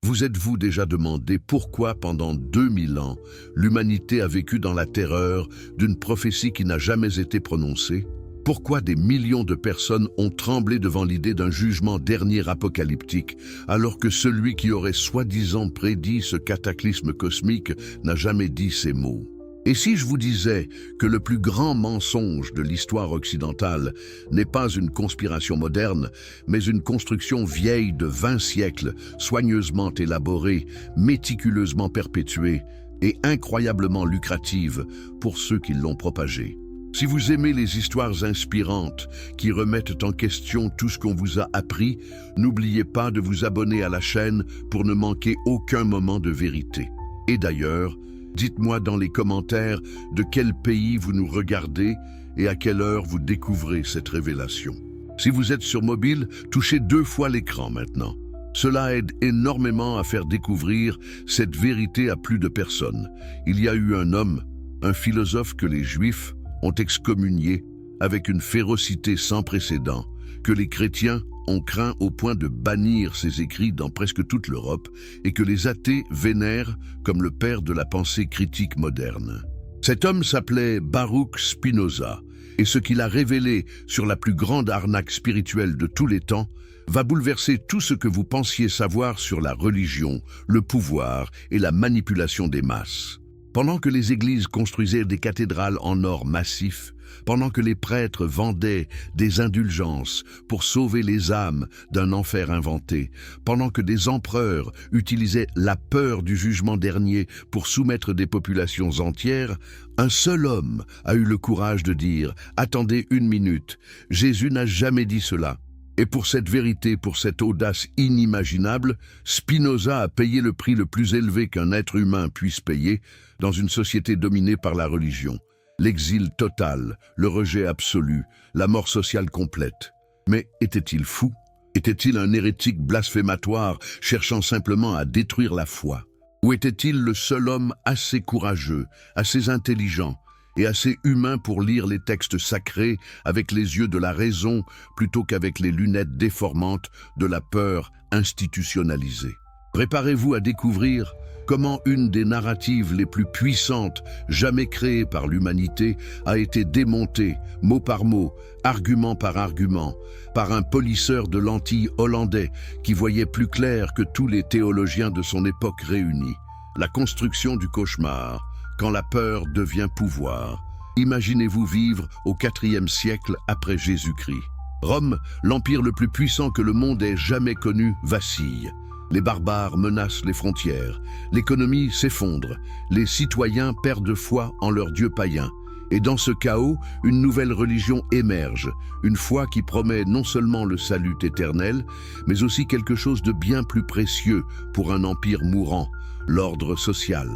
Vous êtes-vous déjà demandé pourquoi pendant 2000 ans, l'humanité a vécu dans la terreur d'une prophétie qui n'a jamais été prononcée? Pourquoi des millions de personnes ont tremblé devant l'idée d'un jugement dernier apocalyptique, alors que celui qui aurait soi-disant prédit ce cataclysme cosmique n'a jamais dit ces mots? Et si je vous disais que le plus grand mensonge de l'histoire occidentale n'est pas une conspiration moderne, mais une construction vieille de 20 siècles, soigneusement élaborée, méticuleusement perpétuée et incroyablement lucrative pour ceux qui l'ont propagée? Si vous aimez les histoires inspirantes qui remettent en question tout ce qu'on vous a appris, n'oubliez pas de vous abonner à la chaîne pour ne manquer aucun moment de vérité. Et d'ailleurs, dites-moi dans les commentaires de quel pays vous nous regardez et à quelle heure vous découvrez cette révélation. Si vous êtes sur mobile, touchez 2 fois l'écran maintenant. Cela aide énormément à faire découvrir cette vérité à plus de personnes. Il y a eu un homme, un philosophe que les Juifs ont excommunié avec une férocité sans précédent, que les chrétiens ont craint au point de bannir ses écrits dans presque toute l'Europe et que les athées vénèrent comme le père de la pensée critique moderne. Cet homme s'appelait Baruch Spinoza, et ce qu'il a révélé sur la plus grande arnaque spirituelle de tous les temps va bouleverser tout ce que vous pensiez savoir sur la religion, le pouvoir et la manipulation des masses. Pendant que les églises construisaient des cathédrales en or massif, pendant que les prêtres vendaient des indulgences pour sauver les âmes d'un enfer inventé, pendant que des empereurs utilisaient la peur du jugement dernier pour soumettre des populations entières, un seul homme a eu le courage de dire « Attendez une minute, Jésus n'a jamais dit cela ». Et pour cette vérité, pour cette audace inimaginable, Spinoza a payé le prix le plus élevé qu'un être humain puisse payer dans une société dominée par la religion. L'exil total, le rejet absolu, la mort sociale complète. Mais était-il fou? Était-il un hérétique blasphématoire cherchant simplement à détruire la foi? Ou était-il le seul homme assez courageux, assez intelligent et assez humain pour lire les textes sacrés avec les yeux de la raison plutôt qu'avec les lunettes déformantes de la peur institutionnalisée? Préparez-vous à découvrir comment une des narratives les plus puissantes jamais créées par l'humanité a été démontée, mot par mot, argument par argument, par un polisseur de lentilles hollandais qui voyait plus clair que tous les théologiens de son époque réunis. La construction du cauchemar, quand la peur devient pouvoir. Imaginez-vous vivre au IVe siècle après Jésus-Christ. Rome, l'empire le plus puissant que le monde ait jamais connu, vacille. Les barbares menacent les frontières, l'économie s'effondre, les citoyens perdent foi en leur dieu païen. Et dans ce chaos, une nouvelle religion émerge, une foi qui promet non seulement le salut éternel, mais aussi quelque chose de bien plus précieux pour un empire mourant, l'ordre social.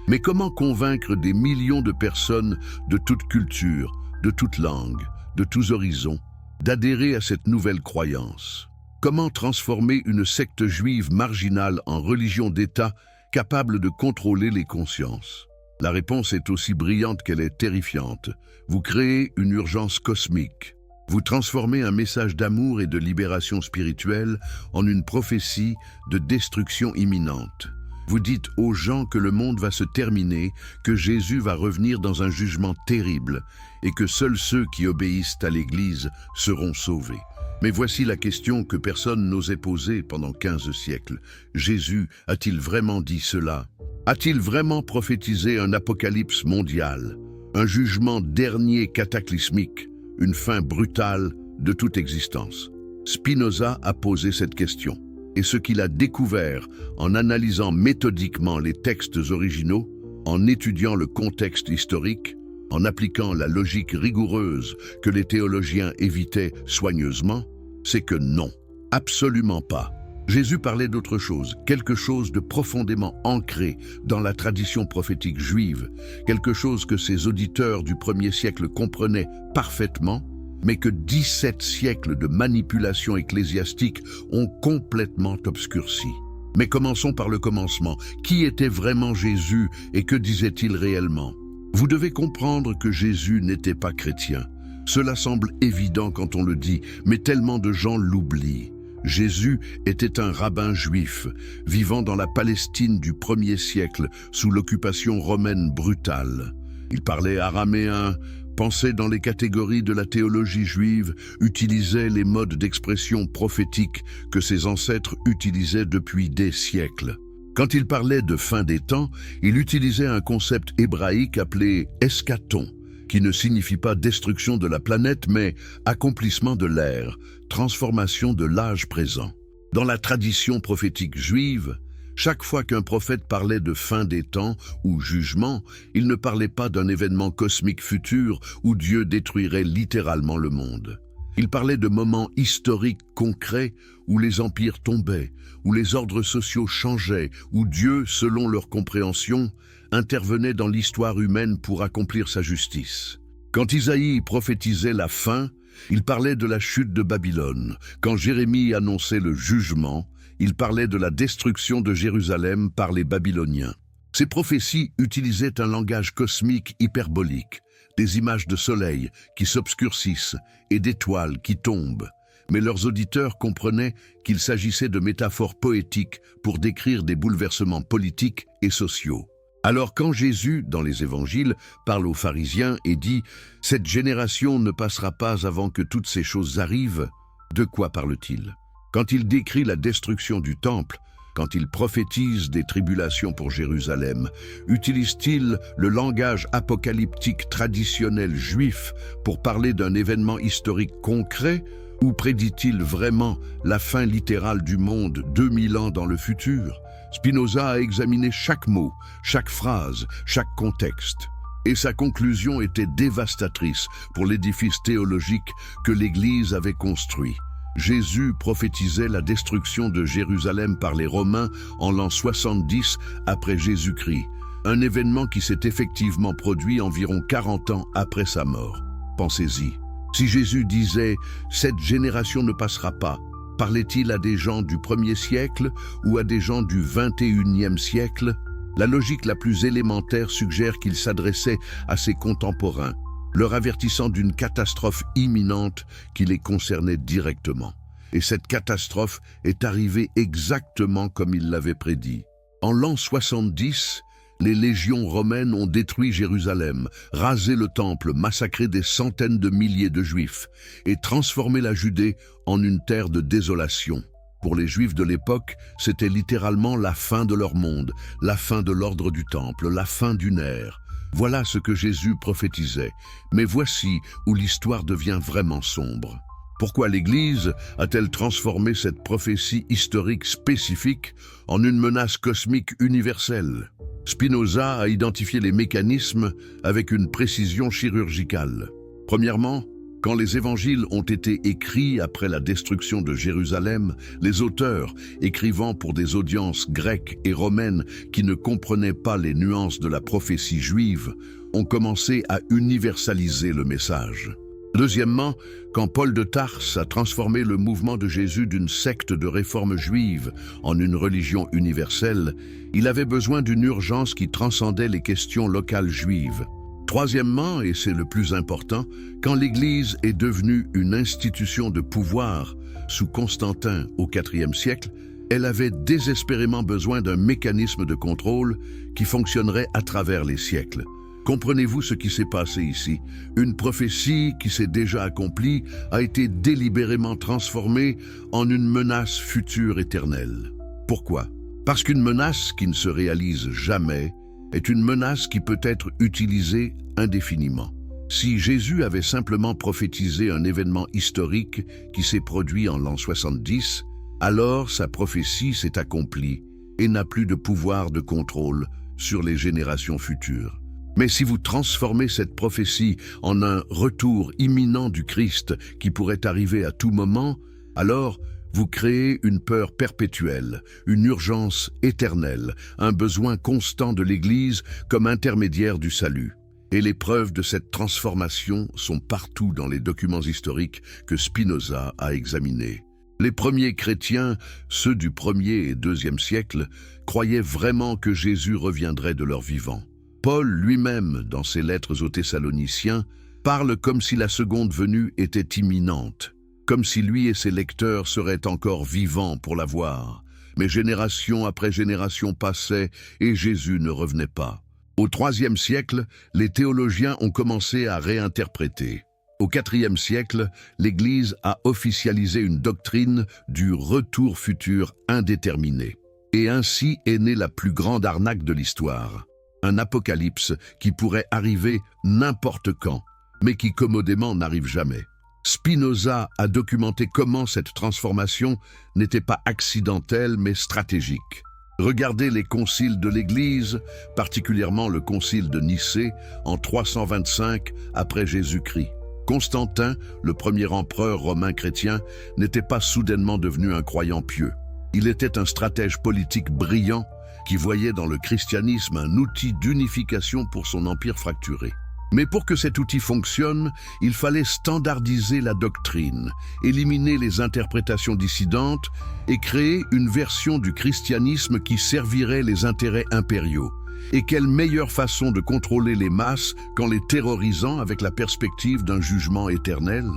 Mais comment convaincre des millions de personnes de toute culture, de toute langue, de tous horizons, d'adhérer à cette nouvelle croyance? Comment transformer une secte juive marginale en religion d'État capable de contrôler les consciences? La réponse est aussi brillante qu'elle est terrifiante. Vous créez une urgence cosmique. Vous transformez un message d'amour et de libération spirituelle en une prophétie de destruction imminente. Vous dites aux gens que le monde va se terminer, que Jésus va revenir dans un jugement terrible et que seuls ceux qui obéissent à l'Église seront sauvés. Mais voici la question que personne n'osait poser pendant 15 siècles. Jésus a-t-il vraiment dit cela? A-t-il vraiment prophétisé un apocalypse mondial, un jugement dernier cataclysmique, une fin brutale de toute existence? Spinoza a posé cette question. Et ce qu'il a découvert en analysant méthodiquement les textes originaux, en étudiant le contexte historique, en appliquant la logique rigoureuse que les théologiens évitaient soigneusement, c'est que non, absolument pas. Jésus parlait d'autre chose, quelque chose de profondément ancré dans la tradition prophétique juive, quelque chose que ses auditeurs du 1er siècle comprenaient parfaitement, mais que 17 siècles de manipulation ecclésiastique ont complètement obscurci. Mais commençons par le commencement. Qui était vraiment Jésus et que disait-il réellement? Vous devez comprendre que Jésus n'était pas chrétien. Cela semble évident quand on le dit, mais tellement de gens l'oublient. Jésus était un rabbin juif, vivant dans la Palestine du 1er siècle, sous l'occupation romaine brutale. Il parlait araméen, pensait dans les catégories de la théologie juive, utilisait les modes d'expression prophétiques que ses ancêtres utilisaient depuis des siècles. Quand il parlait de fin des temps, il utilisait un concept hébraïque appelé « eschaton », qui ne signifie pas destruction de la planète, mais accomplissement de l'ère, transformation de l'âge présent. Dans la tradition prophétique juive, chaque fois qu'un prophète parlait de fin des temps ou jugement, il ne parlait pas d'un événement cosmique futur où Dieu détruirait littéralement le monde. Il parlait de moments historiques concrets où les empires tombaient, où les ordres sociaux changeaient, où Dieu, selon leur compréhension, intervenait dans l'histoire humaine pour accomplir sa justice. Quand Isaïe prophétisait la fin, il parlait de la chute de Babylone. Quand Jérémie annonçait le jugement, il parlait de la destruction de Jérusalem par les Babyloniens. Ces prophéties utilisaient un langage cosmique hyperbolique, des images de soleil qui s'obscurcissent et d'étoiles qui tombent. Mais leurs auditeurs comprenaient qu'il s'agissait de métaphores poétiques pour décrire des bouleversements politiques et sociaux. Alors quand Jésus, dans les évangiles, parle aux pharisiens et dit « Cette génération ne passera pas avant que toutes ces choses arrivent », de quoi parle-t-il? Quand il décrit la destruction du temple, quand il prophétise des tribulations pour Jérusalem, utilise-t-il le langage apocalyptique traditionnel juif pour parler d'un événement historique concret ou prédit-il vraiment la fin littérale du monde 2000 ans dans le futur? Spinoza a examiné chaque mot, chaque phrase, chaque contexte. Et sa conclusion était dévastatrice pour l'édifice théologique que l'Église avait construit. Jésus prophétisait la destruction de Jérusalem par les Romains en l'an 70 après Jésus-Christ, un événement qui s'est effectivement produit environ 40 ans après sa mort. Pensez-y. Si Jésus disait « Cette génération ne passera pas », parlait-il à des gens du 1er siècle ou à des gens du 21e siècle? La logique la plus élémentaire suggère qu'il s'adressait à ses contemporains, leur avertissant d'une catastrophe imminente qui les concernait directement. Et cette catastrophe est arrivée exactement comme il l'avait prédit. En l'an 70, les légions romaines ont détruit Jérusalem, rasé le temple, massacré des centaines de milliers de Juifs et transformé la Judée en une terre de désolation. Pour les Juifs de l'époque, c'était littéralement la fin de leur monde, la fin de l'ordre du temple, la fin d'une ère. Voilà ce que Jésus prophétisait. Mais voici où l'histoire devient vraiment sombre. Pourquoi l'Église a-t-elle transformé cette prophétie historique spécifique en une menace cosmique universelle? Spinoza a identifié les mécanismes avec une précision chirurgicale. Premièrement, quand les évangiles ont été écrits après la destruction de Jérusalem, les auteurs, écrivant pour des audiences grecques et romaines qui ne comprenaient pas les nuances de la prophétie juive, ont commencé à universaliser le message. Deuxièmement, quand Paul de Tarse a transformé le mouvement de Jésus d'une secte de réforme juive en une religion universelle, il avait besoin d'une urgence qui transcendait les questions locales juives. Troisièmement, et c'est le plus important, quand l'Église est devenue une institution de pouvoir sous Constantin au IVe siècle, elle avait désespérément besoin d'un mécanisme de contrôle qui fonctionnerait à travers les siècles. Comprenez-vous ce qui s'est passé ici? Une prophétie qui s'est déjà accomplie a été délibérément transformée en une menace future éternelle. Pourquoi? Parce qu'une menace qui ne se réalise jamais est une menace qui peut être utilisée indéfiniment. Si Jésus avait simplement prophétisé un événement historique qui s'est produit en l'an 70, alors sa prophétie s'est accomplie et n'a plus de pouvoir de contrôle sur les générations futures. Mais si vous transformez cette prophétie en un retour imminent du Christ qui pourrait arriver à tout moment, alors vous créez une peur perpétuelle, une urgence éternelle, un besoin constant de l'Église comme intermédiaire du salut. Et les preuves de cette transformation sont partout dans les documents historiques que Spinoza a examinés. Les premiers chrétiens, ceux du 1er et 2e siècle, croyaient vraiment que Jésus reviendrait de leur vivant. Paul lui-même, dans ses lettres aux Thessaloniciens, parle comme si la seconde venue était imminente. comme si lui et ses lecteurs seraient encore vivants pour la voir. Mais génération après génération passait et Jésus ne revenait pas. Au IIIe siècle, les théologiens ont commencé à réinterpréter. Au IVe siècle, l'Église a officialisé une doctrine du retour futur indéterminé. Et ainsi est née la plus grande arnaque de l'histoire. Un apocalypse qui pourrait arriver n'importe quand, mais qui commodément n'arrive jamais. Spinoza a documenté comment cette transformation n'était pas accidentelle mais stratégique. Regardez les conciles de l'Église, particulièrement le concile de Nicée en 325 après Jésus-Christ. Constantin, le premier empereur romain chrétien, n'était pas soudainement devenu un croyant pieux. Il était un stratège politique brillant qui voyait dans le christianisme un outil d'unification pour son empire fracturé. Mais pour que cet outil fonctionne, il fallait standardiser la doctrine, éliminer les interprétations dissidentes et créer une version du christianisme qui servirait les intérêts impériaux. Et quelle meilleure façon de contrôler les masses qu'en les terrorisant avec la perspective d'un jugement éternel?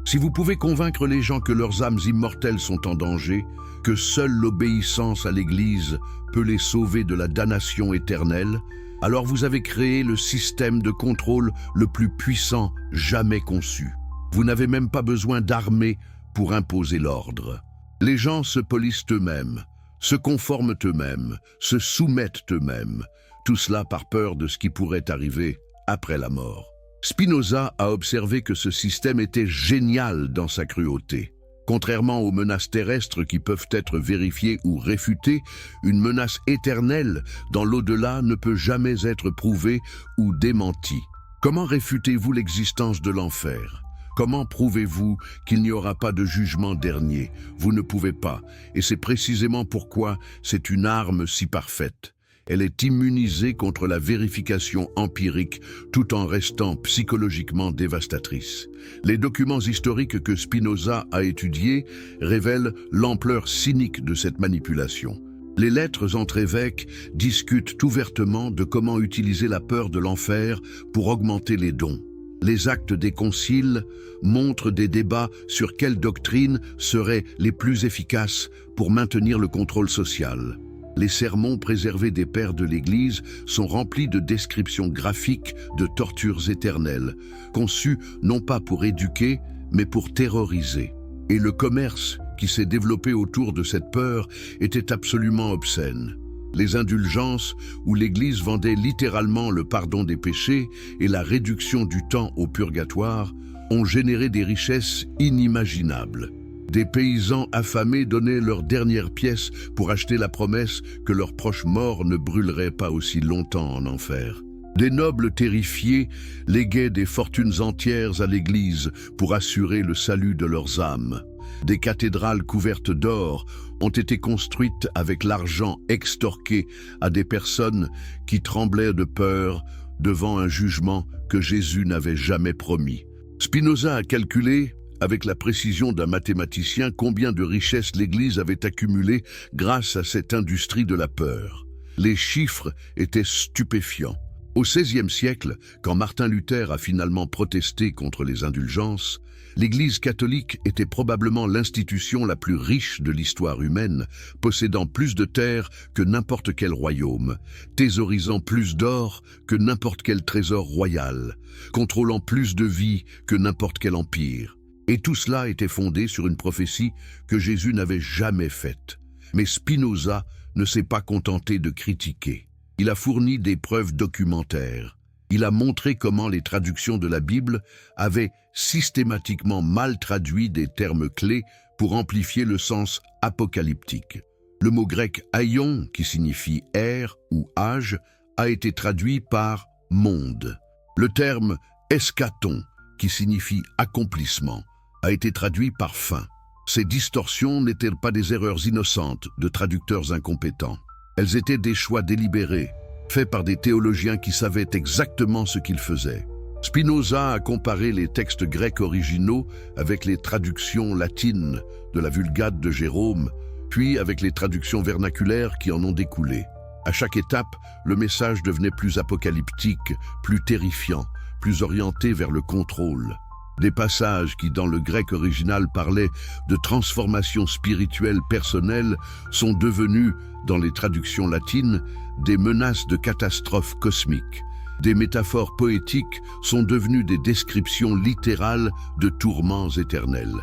Si vous pouvez convaincre les gens que leurs âmes immortelles sont en danger, que seule l'obéissance à l'Église peut les sauver de la damnation éternelle, alors vous avez créé le système de contrôle le plus puissant jamais conçu. Vous n'avez même pas besoin d'armée pour imposer l'ordre. Les gens se polissent eux-mêmes, se conforment eux-mêmes, se soumettent eux-mêmes, tout cela par peur de ce qui pourrait arriver après la mort. Spinoza a observé que ce système était génial dans sa cruauté. Contrairement aux menaces terrestres qui peuvent être vérifiées ou réfutées, une menace éternelle dans l'au-delà ne peut jamais être prouvée ou démentie. Comment réfutez-vous l'existence de l'enfer? Comment prouvez-vous qu'il n'y aura pas de jugement dernier? Vous ne pouvez pas, et c'est précisément pourquoi c'est une arme si parfaite. Elle est immunisée contre la vérification empirique tout en restant psychologiquement dévastatrice. Les documents historiques que Spinoza a étudiés révèlent l'ampleur cynique de cette manipulation. Les lettres entre évêques discutent ouvertement de comment utiliser la peur de l'enfer pour augmenter les dons. Les actes des conciles montrent des débats sur quelles doctrines seraient les plus efficaces pour maintenir le contrôle social. Les sermons préservés des pères de l'Église sont remplis de descriptions graphiques de tortures éternelles, conçues non pas pour éduquer, mais pour terroriser. Et le commerce qui s'est développé autour de cette peur était absolument obscène. Les indulgences, où l'Église vendait littéralement le pardon des péchés et la réduction du temps au purgatoire, ont généré des richesses inimaginables. Des paysans affamés donnaient leurs dernières pièces pour acheter la promesse que leurs proches morts ne brûleraient pas aussi longtemps en enfer. Des nobles terrifiés léguaient des fortunes entières à l'Église pour assurer le salut de leurs âmes. Des cathédrales couvertes d'or ont été construites avec l'argent extorqué à des personnes qui tremblaient de peur devant un jugement que Jésus n'avait jamais promis. Spinoza a calculé, avec la précision d'un mathématicien, combien de richesses l'Église avait accumulées grâce à cette industrie de la peur. Les chiffres étaient stupéfiants. Au XVIe siècle, quand Martin Luther a finalement protesté contre les indulgences, l'Église catholique était probablement l'institution la plus riche de l'histoire humaine, possédant plus de terres que n'importe quel royaume, thésaurisant plus d'or que n'importe quel trésor royal, contrôlant plus de vies que n'importe quel empire. Et tout cela était fondé sur une prophétie que Jésus n'avait jamais faite. Mais Spinoza ne s'est pas contenté de critiquer. Il a fourni des preuves documentaires. Il a montré comment les traductions de la Bible avaient systématiquement mal traduit des termes clés pour amplifier le sens apocalyptique. Le mot grec « aion », qui signifie « ère » ou « âge », a été traduit par « monde ». Le terme « eschaton », qui signifie « accomplissement », a été traduit par « fin ». Ces distorsions n'étaient pas des erreurs innocentes de traducteurs incompétents. Elles étaient des choix délibérés, faits par des théologiens qui savaient exactement ce qu'ils faisaient. Spinoza a comparé les textes grecs originaux avec les traductions latines de la Vulgate de Jérôme, puis avec les traductions vernaculaires qui en ont découlé. À chaque étape, le message devenait plus apocalyptique, plus terrifiant, plus orienté vers le contrôle. Des passages qui, dans le grec original, parlaient de transformation spirituelle personnelle sont devenus, dans les traductions latines, des menaces de catastrophes cosmiques. Des métaphores poétiques sont devenues des descriptions littérales de tourments éternels.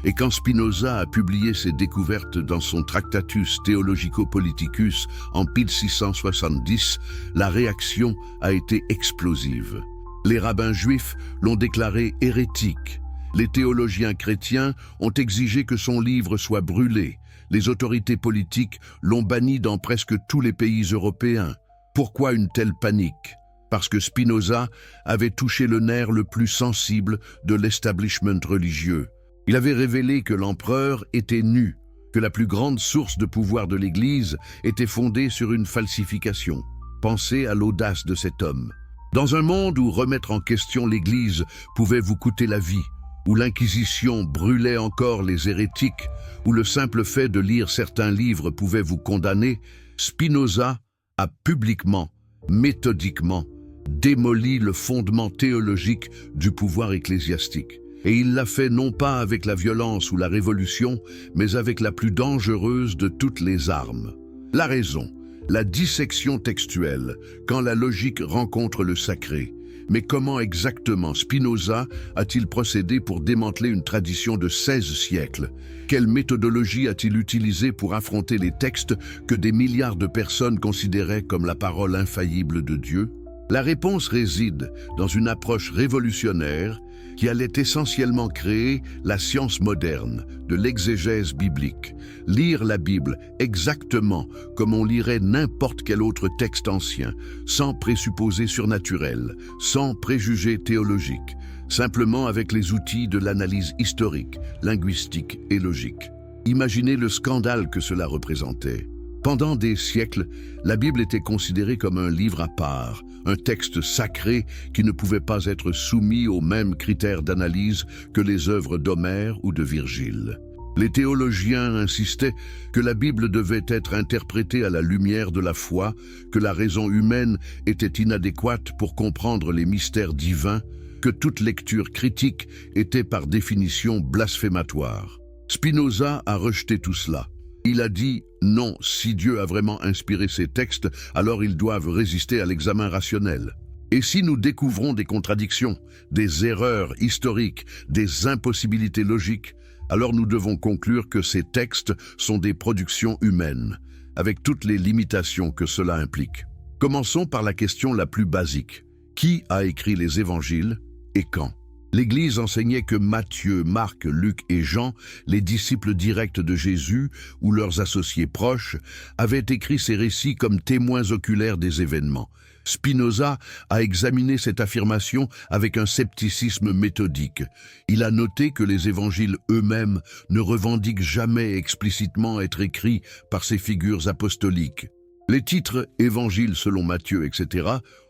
Et quand Spinoza a publié ses découvertes dans son Tractatus Theologico-Politicus en 1670, la réaction a été explosive. Les rabbins juifs l'ont déclaré hérétique. Les théologiens chrétiens ont exigé que son livre soit brûlé. Les autorités politiques l'ont banni dans presque tous les pays européens. Pourquoi une telle panique ? Parce que Spinoza avait touché le nerf le plus sensible de l'establishment religieux. Il avait révélé que l'empereur était nu, que la plus grande source de pouvoir de l'Église était fondée sur une falsification. Pensez à l'audace de cet homme. Dans un monde où remettre en question l'Église pouvait vous coûter la vie, où l'Inquisition brûlait encore les hérétiques, où le simple fait de lire certains livres pouvait vous condamner, Spinoza a publiquement, méthodiquement, démoli le fondement théologique du pouvoir ecclésiastique. Et il l'a fait non pas avec la violence ou la révolution, mais avec la plus dangereuse de toutes les armes. La raison, la dissection textuelle, quand la logique rencontre le sacré. Mais comment exactement Spinoza a-t-il procédé pour démanteler une tradition de 16 siècles? Quelle méthodologie a-t-il utilisée pour affronter les textes que des milliards de personnes considéraient comme la parole infaillible de Dieu? La réponse réside dans une approche révolutionnaire qui allait essentiellement créer la science moderne de l'exégèse biblique. Lire la Bible exactement comme on lirait n'importe quel autre texte ancien, sans présupposés surnaturels, sans préjugés théologiques, simplement avec les outils de l'analyse historique, linguistique et logique. Imaginez le scandale que cela représentait. Pendant des siècles, la Bible était considérée comme un livre à part, un texte sacré qui ne pouvait pas être soumis aux mêmes critères d'analyse que les œuvres d'Homère ou de Virgile. Les théologiens insistaient que la Bible devait être interprétée à la lumière de la foi, que la raison humaine était inadéquate pour comprendre les mystères divins, que toute lecture critique était par définition blasphématoire. Spinoza a rejeté tout cela. Il a dit « Non, si Dieu a vraiment inspiré ces textes, alors ils doivent résister à l'examen rationnel. » Et si nous découvrons des contradictions, des erreurs historiques, des impossibilités logiques, alors nous devons conclure que ces textes sont des productions humaines, avec toutes les limitations que cela implique. Commençons par la question la plus basique. Qui a écrit les évangiles et quand ? L'Église enseignait que Matthieu, Marc, Luc et Jean, les disciples directs de Jésus ou leurs associés proches, avaient écrit ces récits comme témoins oculaires des événements. Spinoza a examiné cette affirmation avec un scepticisme méthodique. Il a noté que les évangiles eux-mêmes ne revendiquent jamais explicitement être écrits par ces figures apostoliques. Les titres « Évangiles selon Matthieu », etc.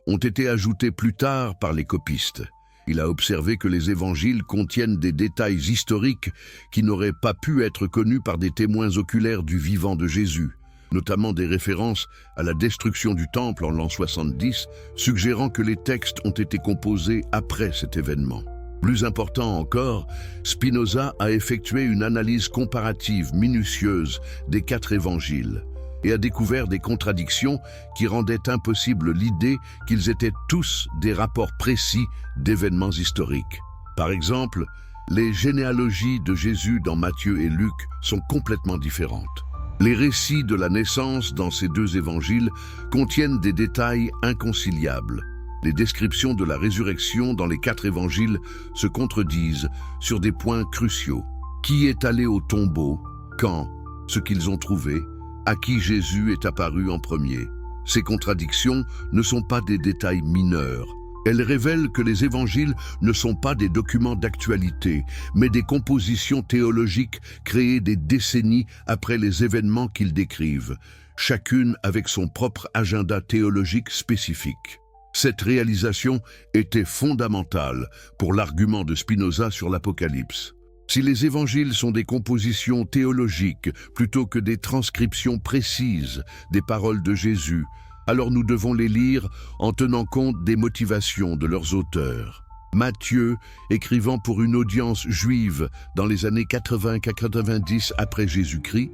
ont été ajoutés plus tard par les copistes. Il a observé que les évangiles contiennent des détails historiques qui n'auraient pas pu être connus par des témoins oculaires du vivant de Jésus, notamment des références à la destruction du temple en l'an 70, suggérant que les textes ont été composés après cet événement. Plus important encore, Spinoza a effectué une analyse comparative minutieuse des 4 évangiles et a découvert des contradictions qui rendaient impossible l'idée qu'ils étaient tous des rapports précis d'événements historiques. Par exemple, les généalogies de Jésus dans Matthieu et Luc sont complètement différentes. Les récits de la naissance dans ces 2 évangiles contiennent des détails inconciliables. Les descriptions de la résurrection dans les 4 évangiles se contredisent sur des points cruciaux. Qui est allé au tombeau? Quand? Ce qu'ils ont trouvé? À qui Jésus est apparu en premier? Ces contradictions ne sont pas des détails mineurs. Elles révèlent que les évangiles ne sont pas des documents d'actualité, mais des compositions théologiques créées des décennies après les événements qu'ils décrivent, chacune avec son propre agenda théologique spécifique. Cette réalisation était fondamentale pour l'argument de Spinoza sur l'Apocalypse. Si les évangiles sont des compositions théologiques plutôt que des transcriptions précises des paroles de Jésus, alors nous devons les lire en tenant compte des motivations de leurs auteurs. Matthieu, écrivant pour une audience juive dans les années 80-90 après Jésus-Christ,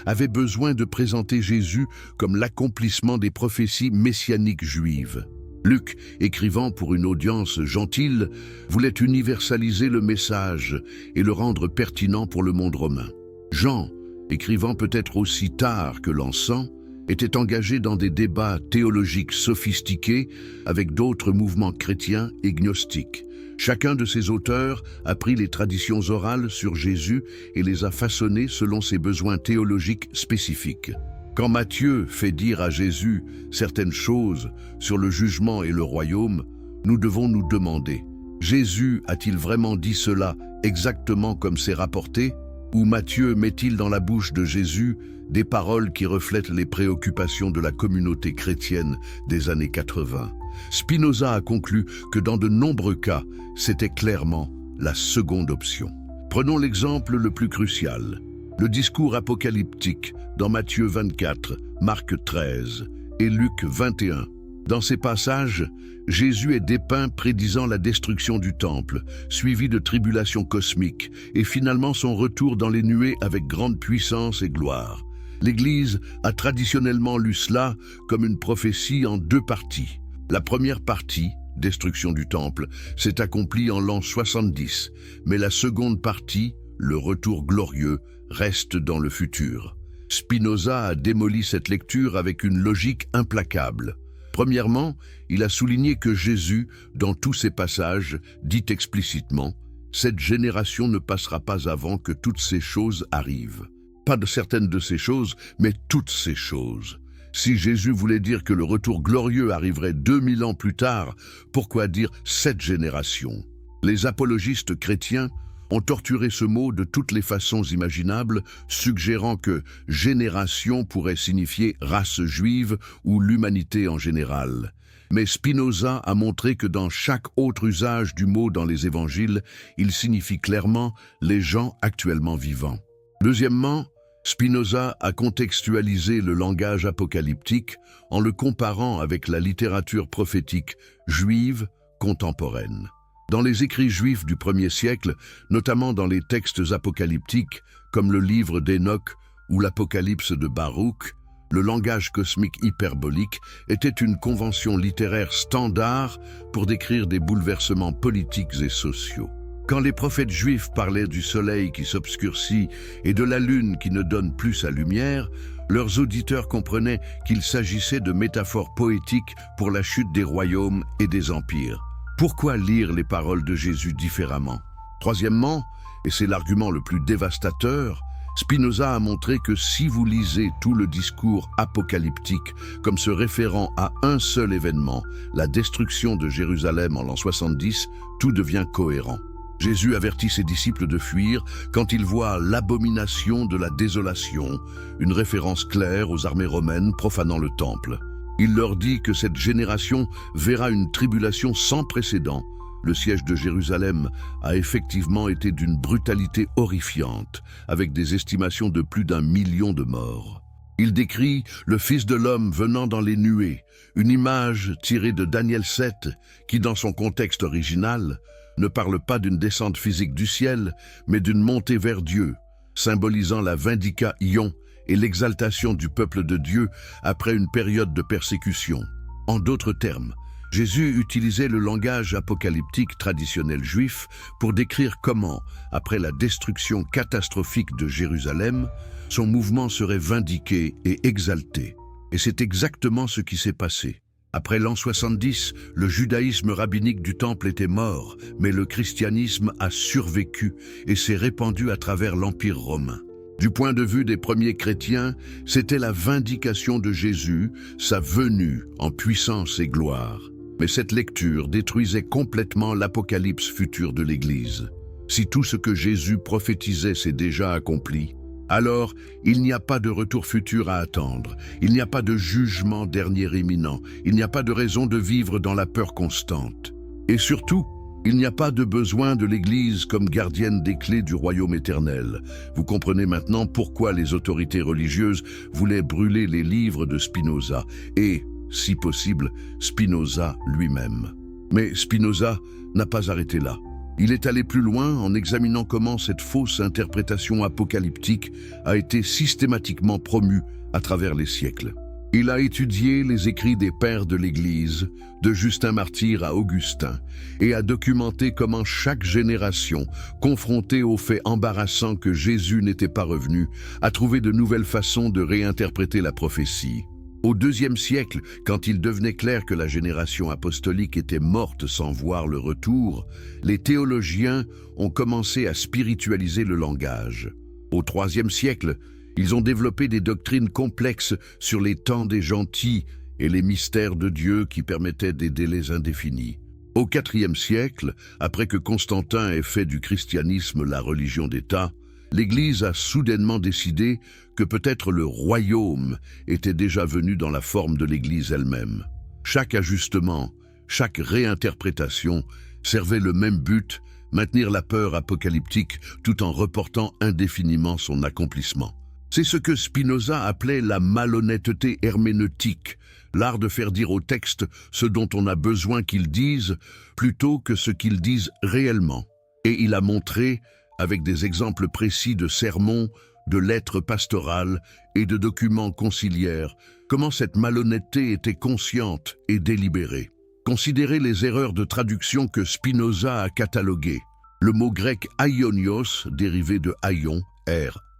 avait besoin de présenter Jésus comme l'accomplissement des prophéties messianiques juives. Luc, écrivant pour une audience gentile, voulait universaliser le message et le rendre pertinent pour le monde romain. Jean, écrivant peut-être aussi tard que l'encens, était engagé dans des débats théologiques sophistiqués avec d'autres mouvements chrétiens et gnostiques. Chacun de ces auteurs a pris les traditions orales sur Jésus et les a façonnées selon ses besoins théologiques spécifiques. Quand Matthieu fait dire à Jésus certaines choses sur le jugement et le royaume, nous devons nous demander, Jésus a-t-il vraiment dit cela exactement comme c'est rapporté? Ou Matthieu met-il dans la bouche de Jésus des paroles qui reflètent les préoccupations de la communauté chrétienne des années 80? Spinoza a conclu que dans de nombreux cas, c'était clairement la seconde option. Prenons l'exemple le plus crucial, le discours apocalyptique dans Matthieu 24, Marc 13 et Luc 21. Dans ces passages, Jésus est dépeint prédisant la destruction du temple, suivi de tribulations cosmiques, et finalement son retour dans les nuées avec grande puissance et gloire. L'Église a traditionnellement lu cela comme une prophétie en deux parties. La première partie, destruction du temple, s'est accomplie en l'an 70, mais la seconde partie, le retour glorieux, reste dans le futur. Spinoza a démoli cette lecture avec une logique implacable. Premièrement, il a souligné que Jésus, dans tous ses passages, dit explicitement « Cette génération ne passera pas avant que toutes ces choses arrivent ». Pas de certaines de ces choses, mais toutes ces choses. Si Jésus voulait dire que le retour glorieux arriverait 2000 ans plus tard, pourquoi dire « cette génération » ? Les apologistes chrétiens ont torturé ce mot de toutes les façons imaginables, suggérant que « génération » pourrait signifier race juive ou l'humanité en général. Mais Spinoza a montré que dans chaque autre usage du mot dans les évangiles, il signifie clairement les gens actuellement vivants. Deuxièmement, Spinoza a contextualisé le langage apocalyptique en le comparant avec la littérature prophétique juive contemporaine. Dans les écrits juifs du 1er siècle, notamment dans les textes apocalyptiques comme le livre d'Enoch ou l'Apocalypse de Baruch, le langage cosmique hyperbolique était une convention littéraire standard pour décrire des bouleversements politiques et sociaux. Quand les prophètes juifs parlaient du soleil qui s'obscurcit et de la lune qui ne donne plus sa lumière, leurs auditeurs comprenaient qu'il s'agissait de métaphores poétiques pour la chute des royaumes et des empires. Pourquoi lire les paroles de Jésus différemment? Troisièmement, et c'est l'argument le plus dévastateur, Spinoza a montré que si vous lisez tout le discours apocalyptique comme se référant à un seul événement, la destruction de Jérusalem en l'an 70, tout devient cohérent. Jésus avertit ses disciples de fuir quand ils voient l'abomination de la désolation, une référence claire aux armées romaines profanant le temple. Il leur dit que cette génération verra une tribulation sans précédent. Le siège de Jérusalem a effectivement été d'une brutalité horrifiante, avec des estimations de plus d'1 million de morts. Il décrit le Fils de l'homme venant dans les nuées, une image tirée de Daniel 7, qui dans son contexte original, ne parle pas d'une descente physique du ciel, mais d'une montée vers Dieu, symbolisant la vindication et l'exaltation du peuple de Dieu après une période de persécution. En d'autres termes, Jésus utilisait le langage apocalyptique traditionnel juif pour décrire comment, après la destruction catastrophique de Jérusalem, son mouvement serait vindiqué et exalté. Et c'est exactement ce qui s'est passé. Après l'an 70, le judaïsme rabbinique du temple était mort, mais le christianisme a survécu et s'est répandu à travers l'Empire romain. Du point de vue des premiers chrétiens, c'était la vindication de Jésus, sa venue en puissance et gloire. Mais cette lecture détruisait complètement l'apocalypse future de l'Église. Si tout ce que Jésus prophétisait s'est déjà accompli, alors il n'y a pas de retour futur à attendre, il n'y a pas de jugement dernier imminent, il n'y a pas de raison de vivre dans la peur constante. Et surtout, il n'y a pas de besoin de l'Église comme gardienne des clés du royaume éternel. Vous comprenez maintenant pourquoi les autorités religieuses voulaient brûler les livres de Spinoza et, si possible, Spinoza lui-même. Mais Spinoza n'a pas arrêté là. Il est allé plus loin en examinant comment cette fausse interprétation apocalyptique a été systématiquement promue à travers les siècles. Il a étudié les écrits des pères de l'Église, de Justin Martyr à Augustin, et a documenté comment chaque génération, confrontée au fait embarrassant que Jésus n'était pas revenu, a trouvé de nouvelles façons de réinterpréter la prophétie. Au IIe siècle, quand il devenait clair que la génération apostolique était morte sans voir le retour, les théologiens ont commencé à spiritualiser le langage. Au IIIe siècle, ils ont développé des doctrines complexes sur les temps des gentils et les mystères de Dieu qui permettaient des délais indéfinis. Au IVe siècle, après que Constantin ait fait du christianisme la religion d'État, l'Église a soudainement décidé que peut-être le royaume était déjà venu dans la forme de l'Église elle-même. Chaque ajustement, chaque réinterprétation servait le même but, maintenir la peur apocalyptique tout en reportant indéfiniment son accomplissement. C'est ce que Spinoza appelait la malhonnêteté herméneutique, l'art de faire dire au texte ce dont on a besoin qu'il dise plutôt que ce qu'il dise réellement. Et il a montré, avec des exemples précis de sermons, de lettres pastorales et de documents conciliaires, comment cette malhonnêteté était consciente et délibérée. Considérez les erreurs de traduction que Spinoza a cataloguées. Le mot grec aionios, dérivé de aion,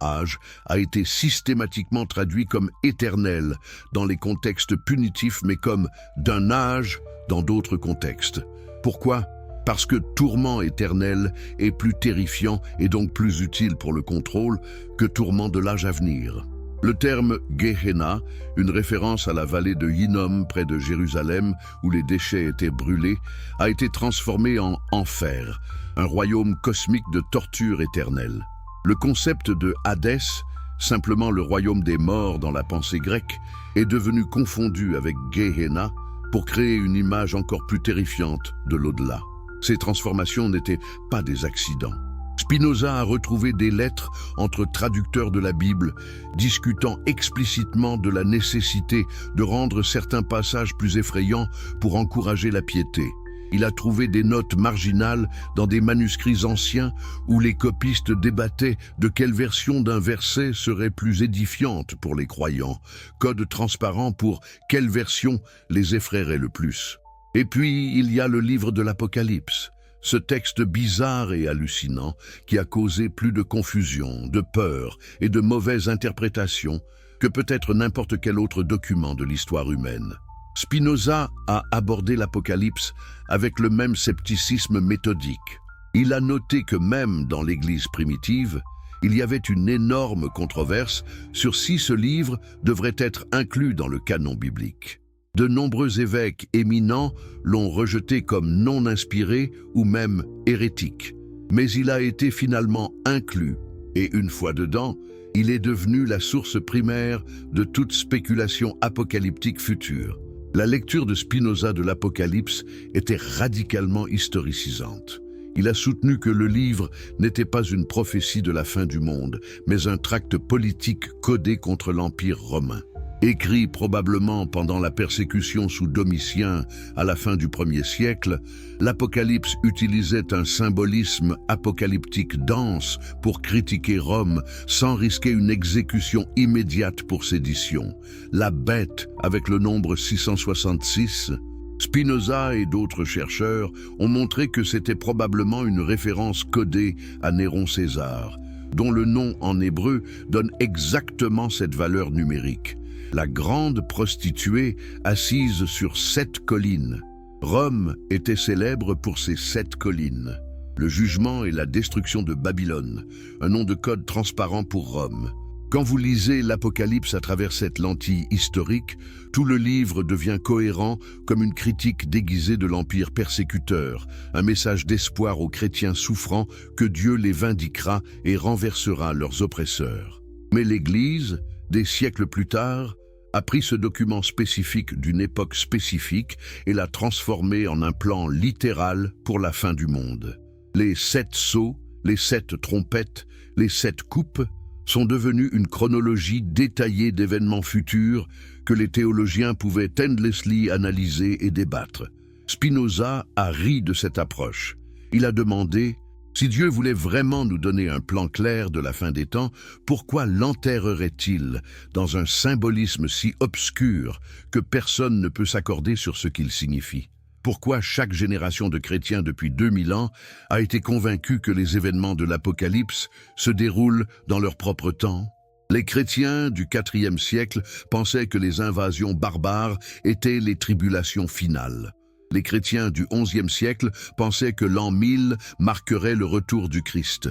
âge, a été systématiquement traduit comme éternel dans les contextes punitifs, mais comme d'un âge dans d'autres contextes. Pourquoi ? Parce que tourment éternel est plus terrifiant et donc plus utile pour le contrôle que tourment de l'âge à venir. Le terme Gehenna, une référence à la vallée de Hinnom près de Jérusalem où les déchets étaient brûlés, a été transformé en enfer, un royaume cosmique de torture éternelle. Le concept de Hadès, simplement le royaume des morts dans la pensée grecque, est devenu confondu avec Gehenna pour créer une image encore plus terrifiante de l'au-delà. Ces transformations n'étaient pas des accidents. Spinoza a retrouvé des lettres entre traducteurs de la Bible, discutant explicitement de la nécessité de rendre certains passages plus effrayants pour encourager la piété. Il a trouvé des notes marginales dans des manuscrits anciens où les copistes débattaient de quelle version d'un verset serait plus édifiante pour les croyants, code transparent pour quelle version les effraierait le plus. Et puis, il y a le livre de l'Apocalypse, ce texte bizarre et hallucinant qui a causé plus de confusion, de peur et de mauvaises interprétations que peut-être n'importe quel autre document de l'histoire humaine. Spinoza a abordé l'Apocalypse avec le même scepticisme méthodique. Il a noté que même dans l'Église primitive, il y avait une énorme controverse sur si ce livre devrait être inclus dans le canon biblique. De nombreux évêques éminents l'ont rejeté comme non inspiré ou même hérétique. Mais il a été finalement inclus, et une fois dedans, il est devenu la source primaire de toute spéculation apocalyptique future. La lecture de Spinoza de l'Apocalypse était radicalement historicisante. Il a soutenu que le livre n'était pas une prophétie de la fin du monde, mais un tract politique codé contre l'Empire romain. Écrit probablement pendant la persécution sous Domitien à la fin du 1er siècle, l'Apocalypse utilisait un symbolisme apocalyptique dense pour critiquer Rome sans risquer une exécution immédiate pour sédition. La bête, avec le nombre 666, Spinoza et d'autres chercheurs ont montré que c'était probablement une référence codée à Néron César, dont le nom en hébreu donne exactement cette valeur numérique. La grande prostituée assise sur 7 collines. Rome était célèbre pour ses 7 collines. Le jugement et la destruction de Babylone, un nom de code transparent pour Rome. Quand vous lisez l'Apocalypse à travers cette lentille historique, tout le livre devient cohérent comme une critique déguisée de l'empire persécuteur, un message d'espoir aux chrétiens souffrants que Dieu les vindiquera et renversera leurs oppresseurs. Mais l'Église, des siècles plus tard, a pris ce document spécifique d'une époque spécifique et l'a transformé en un plan littéral pour la fin du monde. Les 7 sceaux, les 7 trompettes, les 7 coupes sont devenus une chronologie détaillée d'événements futurs que les théologiens pouvaient endlessly analyser et débattre. Spinoza a ri de cette approche. Il a demandé: si Dieu voulait vraiment nous donner un plan clair de la fin des temps, pourquoi l'enterrerait-il dans un symbolisme si obscur que personne ne peut s'accorder sur ce qu'il signifie? Pourquoi chaque génération de chrétiens depuis 2000 ans a été convaincue que les événements de l'Apocalypse se déroulent dans leur propre temps? Les chrétiens du IVe siècle pensaient que les invasions barbares étaient les tribulations finales. Les chrétiens du XIe siècle pensaient que l'an 1000 marquerait le retour du Christ.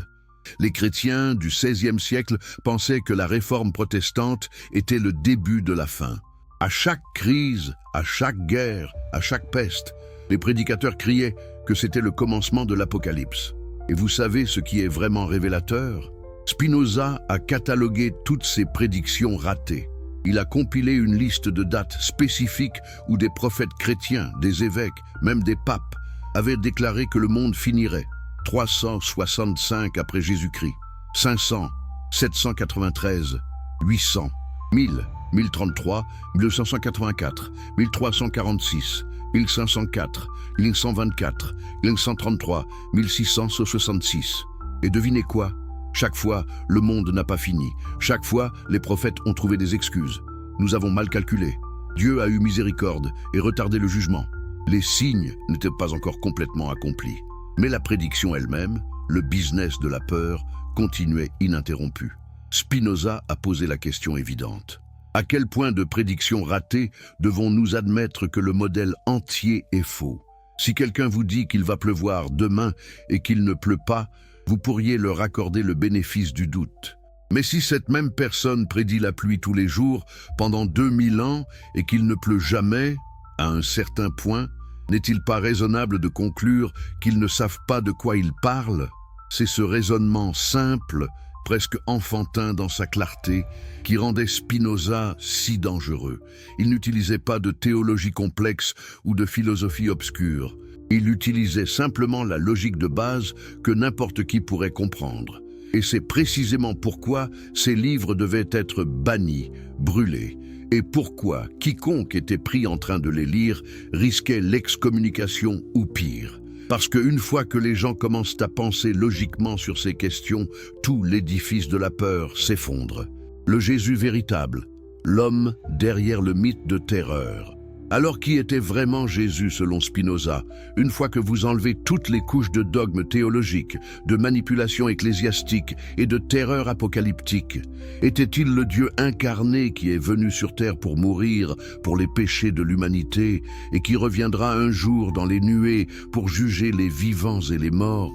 Les chrétiens du XVIe siècle pensaient que la réforme protestante était le début de la fin. À chaque crise, à chaque guerre, à chaque peste, les prédicateurs criaient que c'était le commencement de l'Apocalypse. Et vous savez ce qui est vraiment révélateur? Spinoza a catalogué toutes ces prédictions ratées. Il a compilé une liste de dates spécifiques où des prophètes chrétiens, des évêques, même des papes, avaient déclaré que le monde finirait. 365 après Jésus-Christ, 500, 793, 800, 1000, 1033, 1284, 1346, 1504, 1124, 1133, 1666. Et devinez quoi? Chaque fois, le monde n'a pas fini. Chaque fois, les prophètes ont trouvé des excuses. Nous avons mal calculé. Dieu a eu miséricorde et retardé le jugement. Les signes n'étaient pas encore complètement accomplis. Mais la prédiction elle-même, le business de la peur, continuait ininterrompu. Spinoza a posé la question évidente. À quel point de prédiction ratée devons-nous admettre que le modèle entier est faux? Si quelqu'un vous dit qu'il va pleuvoir demain et qu'il ne pleut pas, vous pourriez leur accorder le bénéfice du doute. Mais si cette même personne prédit la pluie tous les jours pendant 2000 ans et qu'il ne pleut jamais, à un certain point, n'est-il pas raisonnable de conclure qu'ils ne savent pas de quoi ils parlent? C'est ce raisonnement simple, presque enfantin dans sa clarté, qui rendait Spinoza si dangereux. Il n'utilisait pas de théologie complexe ou de philosophie obscure. Il utilisait simplement la logique de base que n'importe qui pourrait comprendre. Et c'est précisément pourquoi ces livres devaient être bannis, brûlés, et pourquoi quiconque était pris en train de les lire risquait l'excommunication ou pire. Parce qu'une fois que les gens commencent à penser logiquement sur ces questions, tout l'édifice de la peur s'effondre. Le Jésus véritable, l'homme derrière le mythe de terreur. Alors qui était vraiment Jésus selon Spinoza, une fois que vous enlevez toutes les couches de dogmes théologiques, de manipulation ecclésiastique et de terreur apocalyptique? Était-il le Dieu incarné qui est venu sur terre pour mourir pour les péchés de l'humanité et qui reviendra un jour dans les nuées pour juger les vivants et les morts?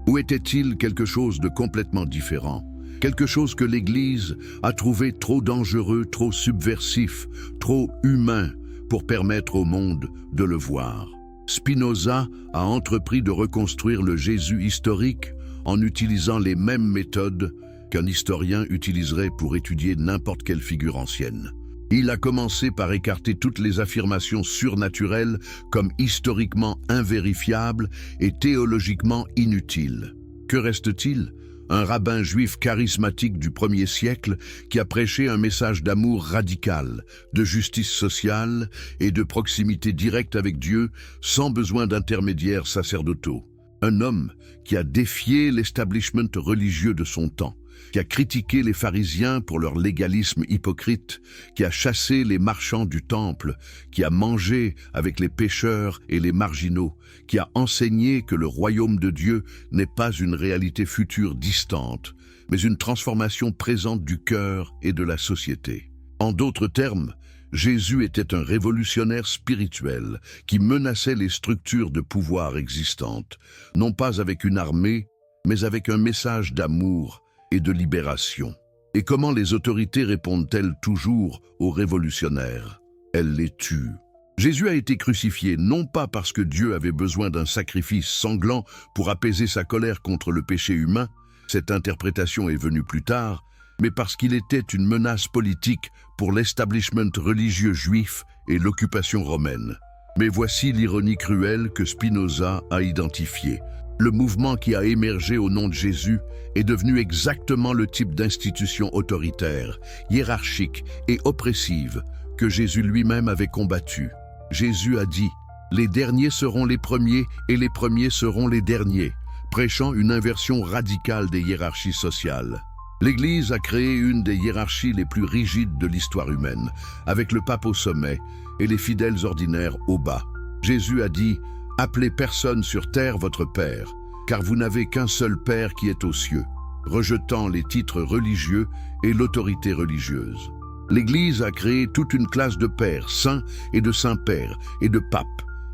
Ou était-il quelque chose de complètement différent? Quelque chose que l'Église a trouvé trop dangereux, trop subversif, trop humain, pour permettre au monde de le voir. Spinoza a entrepris de reconstruire le Jésus historique en utilisant les mêmes méthodes qu'un historien utiliserait pour étudier n'importe quelle figure ancienne. Il a commencé par écarter toutes les affirmations surnaturelles comme historiquement invérifiables et théologiquement inutiles. Que reste-t-il? Un rabbin juif charismatique du 1er siècle qui a prêché un message d'amour radical, de justice sociale et de proximité directe avec Dieu sans besoin d'intermédiaires sacerdotaux. Un homme qui a défié l'establishment religieux de son temps, qui a critiqué les pharisiens pour leur légalisme hypocrite, qui a chassé les marchands du temple, qui a mangé avec les pécheurs et les marginaux, qui a enseigné que le royaume de Dieu n'est pas une réalité future distante, mais une transformation présente du cœur et de la société. En d'autres termes, Jésus était un révolutionnaire spirituel qui menaçait les structures de pouvoir existantes, non pas avec une armée, mais avec un message d'amour et de libération. Et comment les autorités répondent-elles toujours aux révolutionnaires? Elles les tuent. Jésus a été crucifié non pas parce que Dieu avait besoin d'un sacrifice sanglant pour apaiser sa colère contre le péché humain, cette interprétation est venue plus tard, mais parce qu'il était une menace politique pour l'establishment religieux juif et l'occupation romaine. Mais voici l'ironie cruelle que Spinoza a identifiée. Le mouvement qui a émergé au nom de Jésus est devenu exactement le type d'institution autoritaire, hiérarchique et oppressive que Jésus lui-même avait combattu. Jésus a dit: Les derniers seront les premiers et les premiers seront les derniers, prêchant une inversion radicale des hiérarchies sociales. L'Église a créé une des hiérarchies les plus rigides de l'histoire humaine, avec le pape au sommet et les fidèles ordinaires au bas. Jésus a dit « Appelez personne sur terre votre Père, car vous n'avez qu'un seul Père qui est aux cieux », rejetant les titres religieux et l'autorité religieuse. L'Église a créé toute une classe de pères saints et de saints-pères et de papes,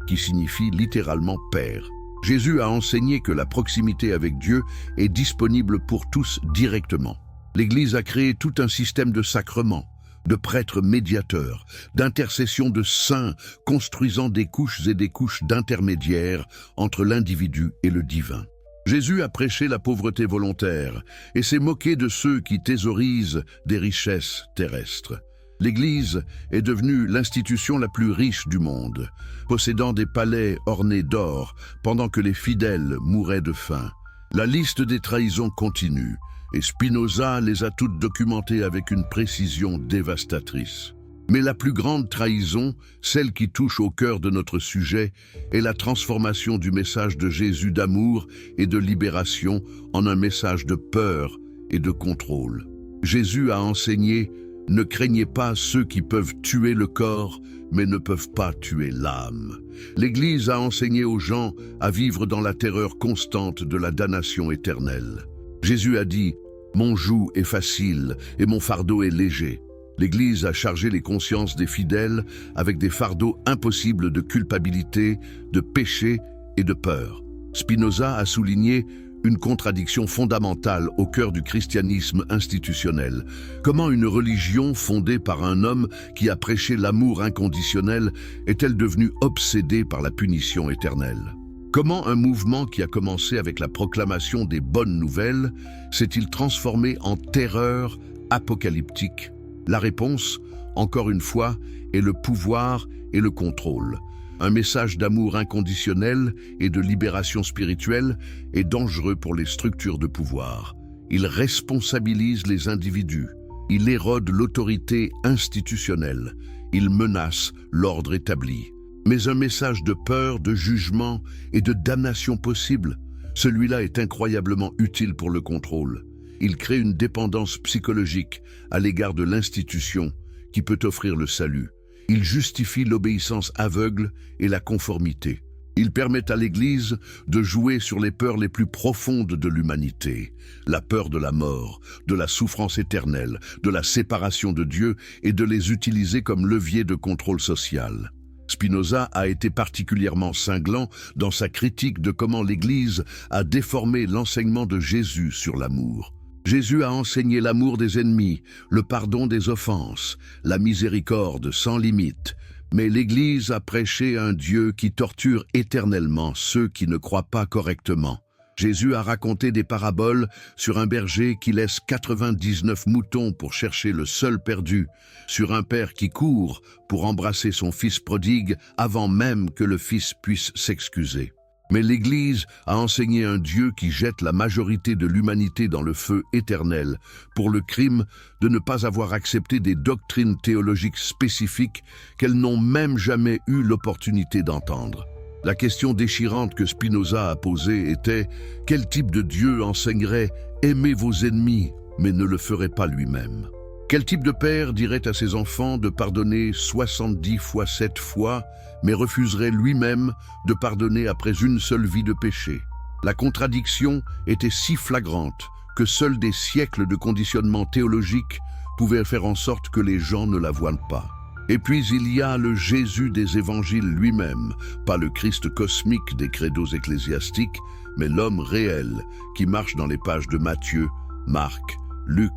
qui signifie littéralement père. Jésus a enseigné que la proximité avec Dieu est disponible pour tous directement. L'Église a créé tout un système de sacrements, de prêtres médiateurs, d'intercession de saints, construisant des couches et des couches d'intermédiaires entre l'individu et le divin. Jésus a prêché la pauvreté volontaire et s'est moqué de ceux qui thésaurisent des richesses terrestres. L'Église est devenue l'institution la plus riche du monde, possédant des palais ornés d'or pendant que les fidèles mouraient de faim. La liste des trahisons continue et Spinoza les a toutes documentées avec une précision dévastatrice. Mais la plus grande trahison, celle qui touche au cœur de notre sujet, est la transformation du message de Jésus d'amour et de libération en un message de peur et de contrôle. Jésus a enseigné « Ne craignez pas ceux qui peuvent tuer le corps, mais ne peuvent pas tuer l'âme ». L'Église a enseigné aux gens à vivre dans la terreur constante de la damnation éternelle. Jésus a dit « Mon joug est facile et mon fardeau est léger ». L'Église a chargé les consciences des fidèles avec des fardeaux impossibles de culpabilité, de péché et de peur. Spinoza a souligné une contradiction fondamentale au cœur du christianisme institutionnel. Comment une religion fondée par un homme qui a prêché l'amour inconditionnel est-elle devenue obsédée par la punition éternelle? Comment un mouvement qui a commencé avec la proclamation des bonnes nouvelles s'est-il transformé en terreur apocalyptique? La réponse, encore une fois, est le pouvoir et le contrôle. Un message d'amour inconditionnel et de libération spirituelle est dangereux pour les structures de pouvoir. Il responsabilise les individus. Il érode l'autorité institutionnelle. Il menace l'ordre établi. Mais un message de peur, de jugement et de damnation possible, celui-là est incroyablement utile pour le contrôle. Il crée une dépendance psychologique à l'égard de l'institution qui peut offrir le salut. Il justifie l'obéissance aveugle et la conformité. Il permet à l'Église de jouer sur les peurs les plus profondes de l'humanité, la peur de la mort, de la souffrance éternelle, de la séparation de Dieu et de les utiliser comme levier de contrôle social. Spinoza a été particulièrement cinglant dans sa critique de comment l'Église a déformé l'enseignement de Jésus sur l'amour. Jésus a enseigné l'amour des ennemis, le pardon des offenses, la miséricorde sans limite. Mais l'Église a prêché un Dieu qui torture éternellement ceux qui ne croient pas correctement. Jésus a raconté des paraboles sur un berger qui laisse 99 moutons pour chercher le seul perdu, sur un père qui court pour embrasser son fils prodigue avant même que le fils puisse s'excuser. Mais l'Église a enseigné un Dieu qui jette la majorité de l'humanité dans le feu éternel pour le crime de ne pas avoir accepté des doctrines théologiques spécifiques qu'elles n'ont même jamais eu l'opportunité d'entendre. La question déchirante que Spinoza a posée était « Quel type de Dieu enseignerait « Aimez vos ennemis » mais ne le ferait pas lui-même » Quel type de père dirait à ses enfants de pardonner 70 fois 7 fois, mais refuserait lui-même de pardonner après une seule vie de péché? La contradiction était si flagrante que seuls des siècles de conditionnement théologique pouvaient faire en sorte que les gens ne la voient pas. Et puis il y a le Jésus des évangiles lui-même, pas le Christ cosmique des credos ecclésiastiques, mais l'homme réel qui marche dans les pages de Matthieu, Marc, Luc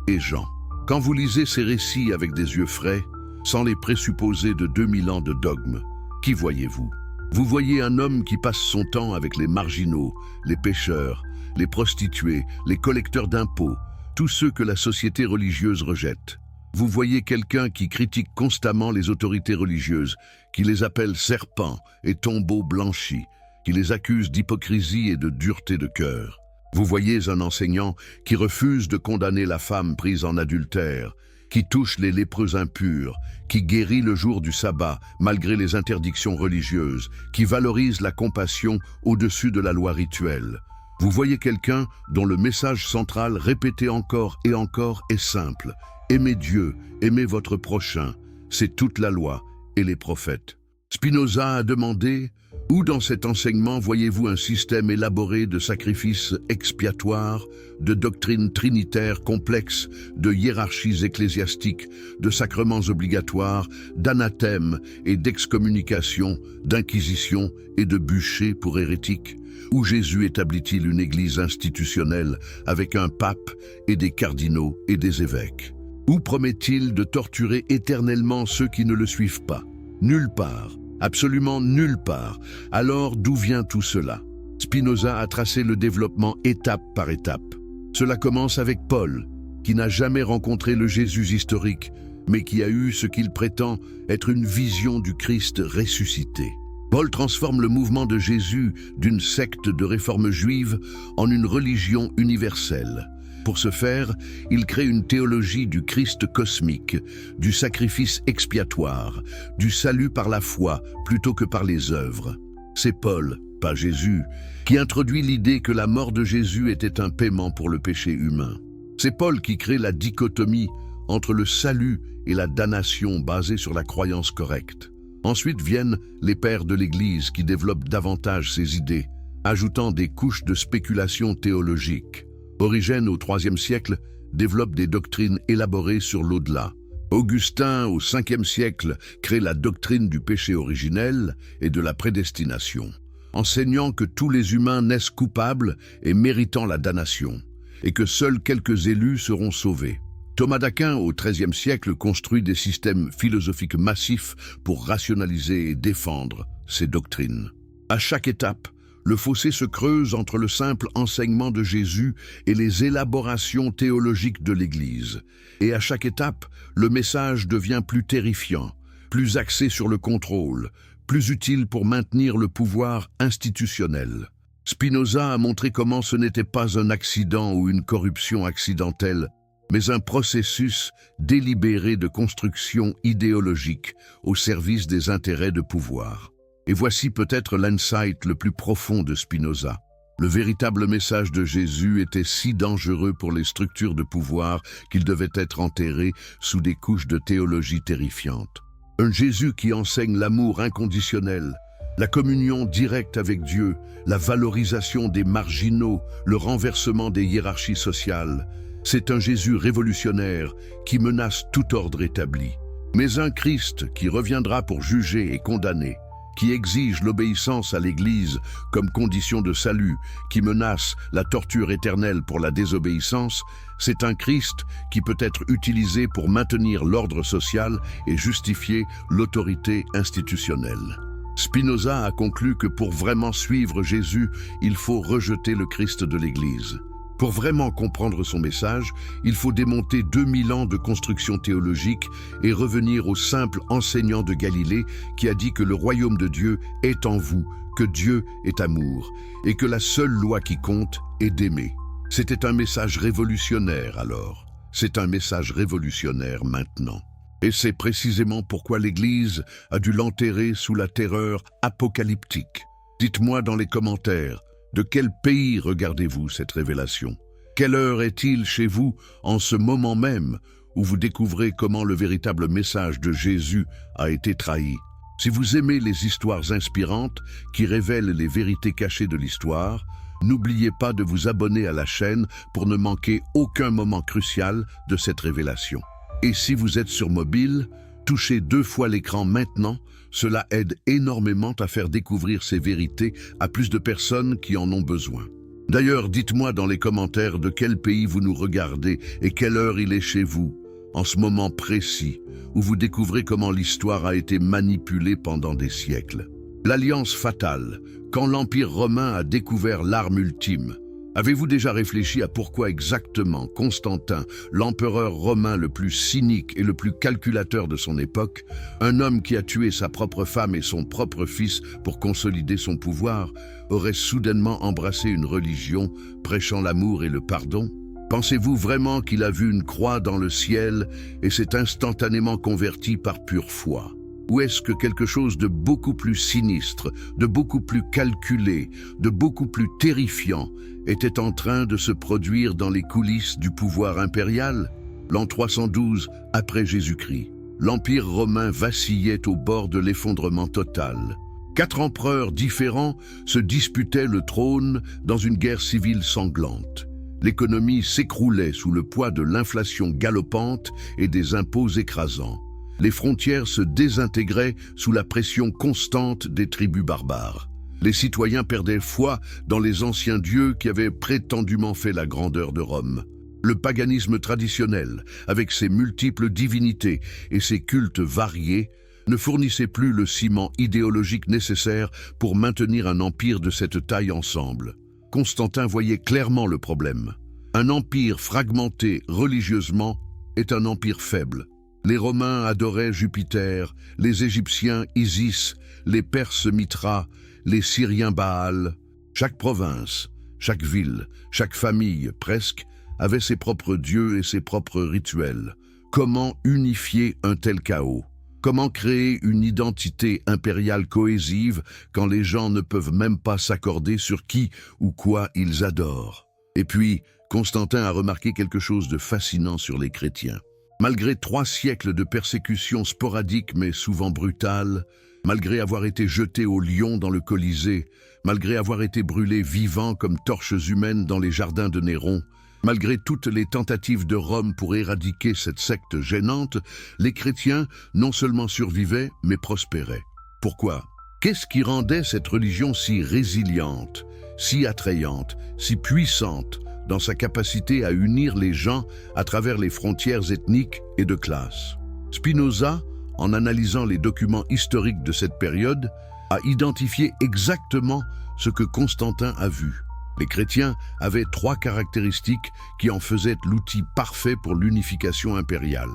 et Jean. Quand vous lisez ces récits avec des yeux frais, sans les présupposés de 2000 ans de dogmes, qui voyez-vous? Vous voyez un homme qui passe son temps avec les marginaux, les pécheurs, les prostituées, les collecteurs d'impôts, tous ceux que la société religieuse rejette. Vous voyez quelqu'un qui critique constamment les autorités religieuses, qui les appelle serpents et tombeaux blanchis, qui les accuse d'hypocrisie et de dureté de cœur. Vous voyez un enseignant qui refuse de condamner la femme prise en adultère, qui touche les lépreux impurs, qui guérit le jour du sabbat malgré les interdictions religieuses, qui valorise la compassion au-dessus de la loi rituelle. Vous voyez quelqu'un dont le message central répété encore et encore est simple. Aimez Dieu, aimez votre prochain, c'est toute la loi et les prophètes. Spinoza a demandé: où dans cet enseignement voyez-vous un système élaboré de sacrifices expiatoires, de doctrines trinitaires complexes, de hiérarchies ecclésiastiques, de sacrements obligatoires, d'anathèmes et d'excommunication, d'inquisition et de bûchers pour hérétiques? Où Jésus établit-il une église institutionnelle avec un pape et des cardinaux et des évêques? Où promet-il de torturer éternellement ceux qui ne le suivent pas? Nulle part. Absolument nulle part. Alors d'où vient tout cela? Spinoza a tracé le développement étape par étape. Cela commence avec Paul, qui n'a jamais rencontré le Jésus historique, mais qui a eu ce qu'il prétend être une vision du Christ ressuscité. Paul transforme le mouvement de Jésus d'une secte de réforme juive en une religion universelle. Pour ce faire, il crée une théologie du Christ cosmique, du sacrifice expiatoire, du salut par la foi plutôt que par les œuvres. C'est Paul, pas Jésus, qui introduit l'idée que la mort de Jésus était un paiement pour le péché humain. C'est Paul qui crée la dichotomie entre le salut et la damnation basée sur la croyance correcte. Ensuite viennent les pères de l'Église qui développent davantage ces idées, ajoutant des couches de spéculation théologique. Origène au IIIe siècle développe des doctrines élaborées sur l'au-delà. Augustin au Ve siècle crée la doctrine du péché originel et de la prédestination, enseignant que tous les humains naissent coupables et méritant la damnation, et que seuls quelques élus seront sauvés. Thomas d'Aquin au XIIIe siècle construit des systèmes philosophiques massifs pour rationaliser et défendre ces doctrines. À chaque étape, le fossé se creuse entre le simple enseignement de Jésus et les élaborations théologiques de l'Église. Et à chaque étape, le message devient plus terrifiant, plus axé sur le contrôle, plus utile pour maintenir le pouvoir institutionnel. Spinoza a montré comment ce n'était pas un accident ou une corruption accidentelle, mais un processus délibéré de construction idéologique au service des intérêts de pouvoir. Et voici peut-être l'insight le plus profond de Spinoza. Le véritable message de Jésus était si dangereux pour les structures de pouvoir qu'il devait être enterré sous des couches de théologie terrifiantes. Un Jésus qui enseigne l'amour inconditionnel, la communion directe avec Dieu, la valorisation des marginaux, le renversement des hiérarchies sociales. C'est un Jésus révolutionnaire qui menace tout ordre établi. Mais un Christ qui reviendra pour juger et condamner, qui exige l'obéissance à l'Église comme condition de salut, qui menace la torture éternelle pour la désobéissance, c'est un Christ qui peut être utilisé pour maintenir l'ordre social et justifier l'autorité institutionnelle. Spinoza a conclu que pour vraiment suivre Jésus, il faut rejeter le Christ de l'Église. Pour vraiment comprendre son message, il faut démonter 2000 ans de construction théologique et revenir au simple enseignant de Galilée qui a dit que le royaume de Dieu est en vous, que Dieu est amour, et que la seule loi qui compte est d'aimer. C'était un message révolutionnaire alors. C'est un message révolutionnaire maintenant. Et c'est précisément pourquoi l'Église a dû l'enterrer sous la terreur apocalyptique. Dites-moi dans les commentaires, de quel pays regardez-vous cette révélation? Quelle heure est-il chez vous en ce moment même où vous découvrez comment le véritable message de Jésus a été trahi? Si vous aimez les histoires inspirantes qui révèlent les vérités cachées de l'histoire, n'oubliez pas de vous abonner à la chaîne pour ne manquer aucun moment crucial de cette révélation. Et si vous êtes sur mobile, touchez 2 fois l'écran maintenant. Cela aide énormément à faire découvrir ces vérités à plus de personnes qui en ont besoin. D'ailleurs, dites-moi dans les commentaires de quel pays vous nous regardez et quelle heure il est chez vous, en ce moment précis, où vous découvrez comment l'histoire a été manipulée pendant des siècles. L'alliance fatale, quand l'Empire romain a découvert l'arme ultime. Avez-vous déjà réfléchi à pourquoi exactement Constantin, l'empereur romain le plus cynique et le plus calculateur de son époque, un homme qui a tué sa propre femme et son propre fils pour consolider son pouvoir, aurait soudainement embrassé une religion prêchant l'amour et le pardon? Pensez-vous vraiment qu'il a vu une croix dans le ciel et s'est instantanément converti par pure foi? Ou est-ce que quelque chose de beaucoup plus sinistre, de beaucoup plus calculé, de beaucoup plus terrifiant était en train de se produire dans les coulisses du pouvoir impérial? L'an 312 après Jésus-Christ, l'Empire romain vacillait au bord de l'effondrement total. 4 empereurs différents se disputaient le trône dans une guerre civile sanglante. L'économie s'écroulait sous le poids de l'inflation galopante et des impôts écrasants. Les frontières se désintégraient sous la pression constante des tribus barbares. Les citoyens perdaient foi dans les anciens dieux qui avaient prétendument fait la grandeur de Rome. Le paganisme traditionnel, avec ses multiples divinités et ses cultes variés, ne fournissait plus le ciment idéologique nécessaire pour maintenir un empire de cette taille ensemble. Constantin voyait clairement le problème. Un empire fragmenté religieusement est un empire faible. Les Romains adoraient Jupiter, les Égyptiens Isis, les Perses Mithra, les Syriens Baal. Chaque province, chaque ville, chaque famille, presque, avait ses propres dieux et ses propres rituels. Comment unifier un tel chaos? Comment créer une identité impériale cohésive quand les gens ne peuvent même pas s'accorder sur qui ou quoi ils adorent? Et puis, Constantin a remarqué quelque chose de fascinant sur les chrétiens. Malgré 3 siècles de persécutions sporadiques mais souvent brutales, malgré avoir été jetés au lion dans le Colisée, malgré avoir été brûlés vivants comme torches humaines dans les jardins de Néron, malgré toutes les tentatives de Rome pour éradiquer cette secte gênante, les chrétiens non seulement survivaient, mais prospéraient. Pourquoi? Qu'est-ce qui rendait cette religion si résiliente, si attrayante, si puissante dans sa capacité à unir les gens à travers les frontières ethniques et de classe? Spinoza, en analysant les documents historiques de cette période, a identifié exactement ce que Constantin a vu. Les chrétiens avaient 3 caractéristiques qui en faisaient l'outil parfait pour l'unification impériale.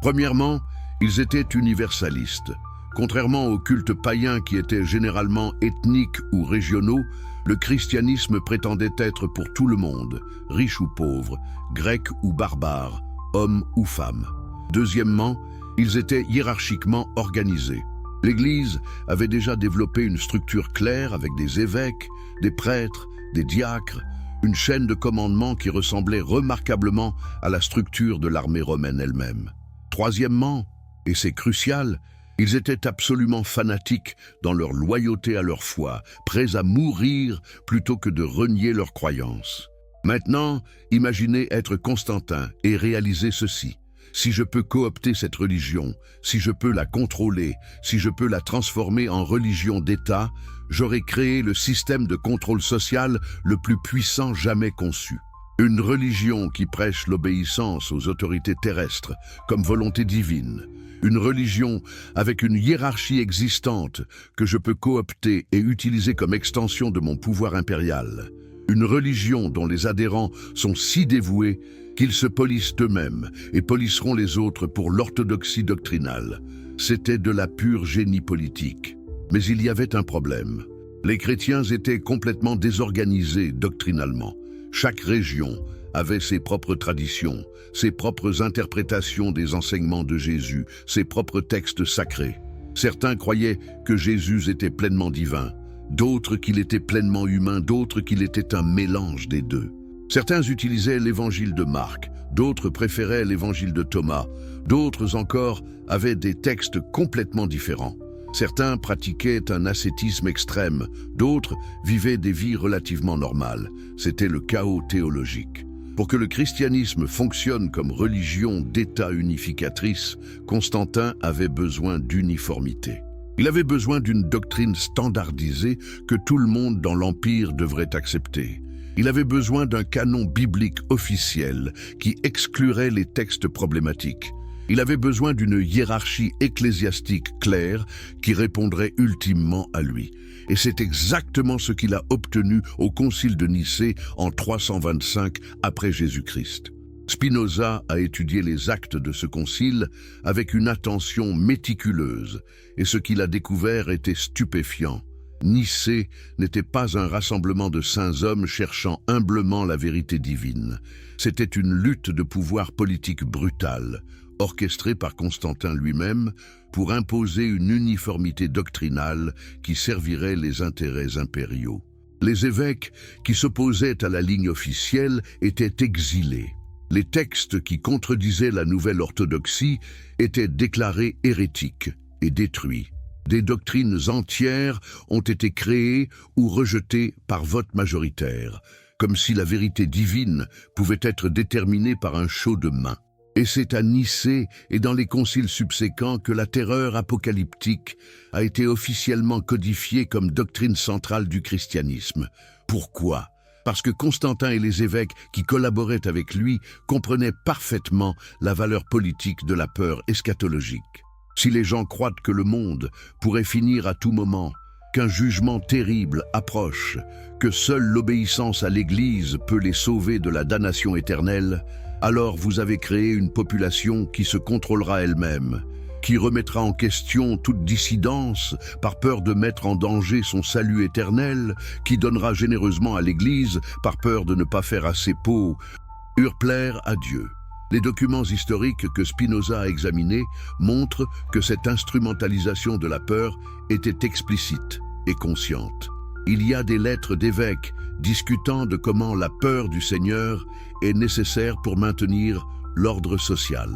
Premièrement, ils étaient universalistes. Contrairement aux cultes païens qui étaient généralement ethniques ou régionaux, le christianisme prétendait être pour tout le monde, riche ou pauvre, grec ou barbare, homme ou femme. Deuxièmement, ils étaient hiérarchiquement organisés. L'Église avait déjà développé une structure claire avec des évêques, des prêtres, des diacres, une chaîne de commandement qui ressemblait remarquablement à la structure de l'armée romaine elle-même. Troisièmement, et c'est crucial, ils étaient absolument fanatiques dans leur loyauté à leur foi, prêts à mourir plutôt que de renier leurs croyances. Maintenant, imaginez être Constantin et réaliser ceci. Si je peux coopter cette religion, si je peux la contrôler, si je peux la transformer en religion d'État, j'aurai créé le système de contrôle social le plus puissant jamais conçu. Une religion qui prêche l'obéissance aux autorités terrestres comme volonté divine. Une religion avec une hiérarchie existante que je peux coopter et utiliser comme extension de mon pouvoir impérial. Une religion dont les adhérents sont si dévoués qu'ils se polissent eux-mêmes et polisseront les autres pour l'orthodoxie doctrinale. C'était de la pure génie politique. Mais il y avait un problème. Les chrétiens étaient complètement désorganisés doctrinalement. Chaque région avait ses propres traditions, ses propres interprétations des enseignements de Jésus, ses propres textes sacrés. Certains croyaient que Jésus était pleinement divin, d'autres qu'il était pleinement humain, d'autres qu'il était un mélange des deux. Certains utilisaient l'évangile de Marc, d'autres préféraient l'évangile de Thomas, d'autres encore avaient des textes complètement différents. Certains pratiquaient un ascétisme extrême, d'autres vivaient des vies relativement normales. C'était le chaos théologique. Pour que le christianisme fonctionne comme religion d'État unificatrice, Constantin avait besoin d'uniformité. Il avait besoin d'une doctrine standardisée que tout le monde dans l'Empire devrait accepter. Il avait besoin d'un canon biblique officiel qui exclurait les textes problématiques. Il avait besoin d'une hiérarchie ecclésiastique claire qui répondrait ultimement à lui. Et c'est exactement ce qu'il a obtenu au Concile de Nicée en 325 après Jésus-Christ. Spinoza a étudié les actes de ce concile avec une attention méticuleuse, et ce qu'il a découvert était stupéfiant. Nicée n'était pas un rassemblement de saints hommes cherchant humblement la vérité divine. C'était une lutte de pouvoir politique brutale, orchestrée par Constantin lui-même, pour imposer une uniformité doctrinale qui servirait les intérêts impériaux. Les évêques qui s'opposaient à la ligne officielle étaient exilés. Les textes qui contredisaient la nouvelle orthodoxie étaient déclarés hérétiques et détruits. Des doctrines entières ont été créées ou rejetées par vote majoritaire, comme si la vérité divine pouvait être déterminée par un show de main. Et c'est à Nicée et dans les conciles subséquents que la terreur apocalyptique a été officiellement codifiée comme doctrine centrale du christianisme. Pourquoi ? Parce que Constantin et les évêques qui collaboraient avec lui comprenaient parfaitement la valeur politique de la peur eschatologique. Si les gens croient que le monde pourrait finir à tout moment, qu'un jugement terrible approche, que seule l'obéissance à l'Église peut les sauver de la damnation éternelle, alors vous avez créé une population qui se contrôlera elle-même, qui remettra en question toute dissidence par peur de mettre en danger son salut éternel, qui donnera généreusement à l'Église par peur de ne pas faire assez pot, plaire à Dieu. Les documents historiques que Spinoza a examinés montrent que cette instrumentalisation de la peur était explicite et consciente. Il y a des lettres d'évêques discutant de comment la peur du Seigneur est nécessaire pour maintenir l'ordre social.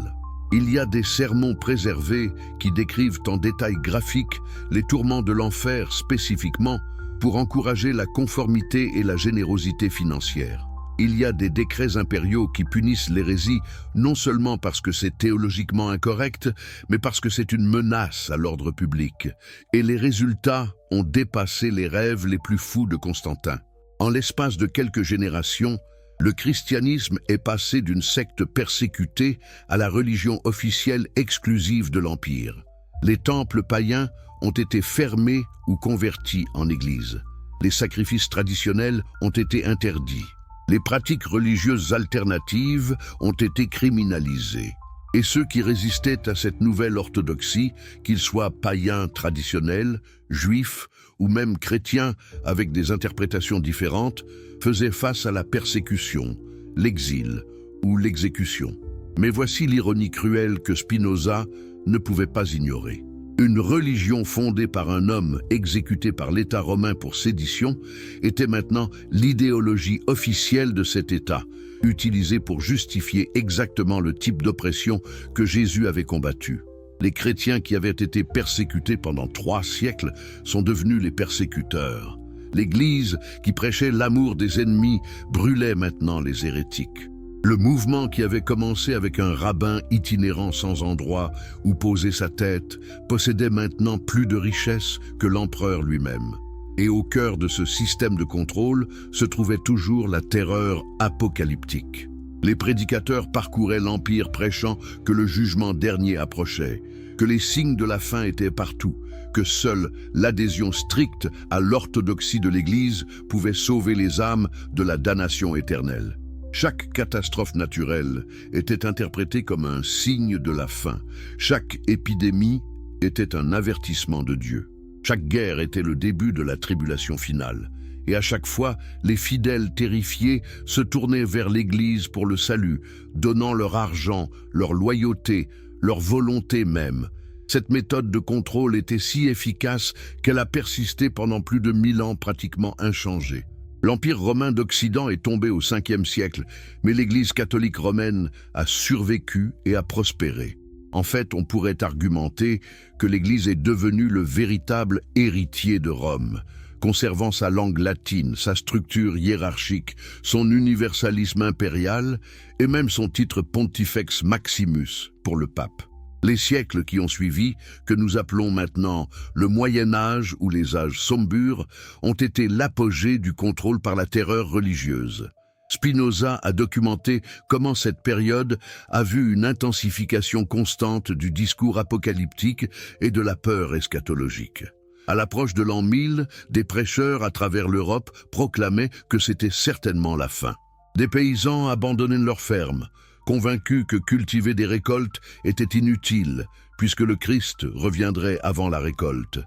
Il y a des sermons préservés qui décrivent en détail graphique les tourments de l'enfer spécifiquement pour encourager la conformité et la générosité financière. Il y a des décrets impériaux qui punissent l'hérésie non seulement parce que c'est théologiquement incorrect, mais parce que c'est une menace à l'ordre public. Et les résultats ont dépassé les rêves les plus fous de Constantin. En l'espace de quelques générations, le christianisme est passé d'une secte persécutée à la religion officielle exclusive de l'Empire. Les temples païens ont été fermés ou convertis en église. Les sacrifices traditionnels ont été interdits. Les pratiques religieuses alternatives ont été criminalisées. Et ceux qui résistaient à cette nouvelle orthodoxie, qu'ils soient païens traditionnels, juifs ou même chrétiens avec des interprétations différentes, faisaient face à la persécution, l'exil ou l'exécution. Mais voici l'ironie cruelle que Spinoza ne pouvait pas ignorer. Une religion fondée par un homme exécuté par l'État romain pour sédition était maintenant l'idéologie officielle de cet État, utilisée pour justifier exactement le type d'oppression que Jésus avait combattu. Les chrétiens qui avaient été persécutés pendant 3 siècles sont devenus les persécuteurs. L'Église qui prêchait l'amour des ennemis brûlait maintenant les hérétiques. Le mouvement qui avait commencé avec un rabbin itinérant sans endroit où poser sa tête possédait maintenant plus de richesses que l'empereur lui-même. Et au cœur de ce système de contrôle se trouvait toujours la terreur apocalyptique. Les prédicateurs parcouraient l'Empire prêchant que le jugement dernier approchait, que les signes de la fin étaient partout, que seule l'adhésion stricte à l'orthodoxie de l'Église pouvait sauver les âmes de la damnation éternelle. Chaque catastrophe naturelle était interprétée comme un signe de la fin. Chaque épidémie était un avertissement de Dieu. Chaque guerre était le début de la tribulation finale. Et à chaque fois, les fidèles terrifiés se tournaient vers l'Église pour le salut, donnant leur argent, leur loyauté, leur volonté même. Cette méthode de contrôle était si efficace qu'elle a persisté pendant plus de 1000 ans pratiquement inchangée. L'Empire romain d'Occident est tombé au 5e siècle, mais l'Église catholique romaine a survécu et a prospéré. En fait, on pourrait argumenter que l'Église est devenue le véritable héritier de Rome, conservant sa langue latine, sa structure hiérarchique, son universalisme impérial et même son titre Pontifex Maximus pour le pape. Les siècles qui ont suivi, que nous appelons maintenant le Moyen Âge ou les âges sombures, ont été l'apogée du contrôle par la terreur religieuse. Spinoza a documenté comment cette période a vu une intensification constante du discours apocalyptique et de la peur eschatologique. À l'approche de l'an 1000, des prêcheurs à travers l'Europe proclamaient que c'était certainement la fin. Des paysans abandonnaient leurs fermes, convaincus que cultiver des récoltes était inutile, puisque le Christ reviendrait avant la récolte.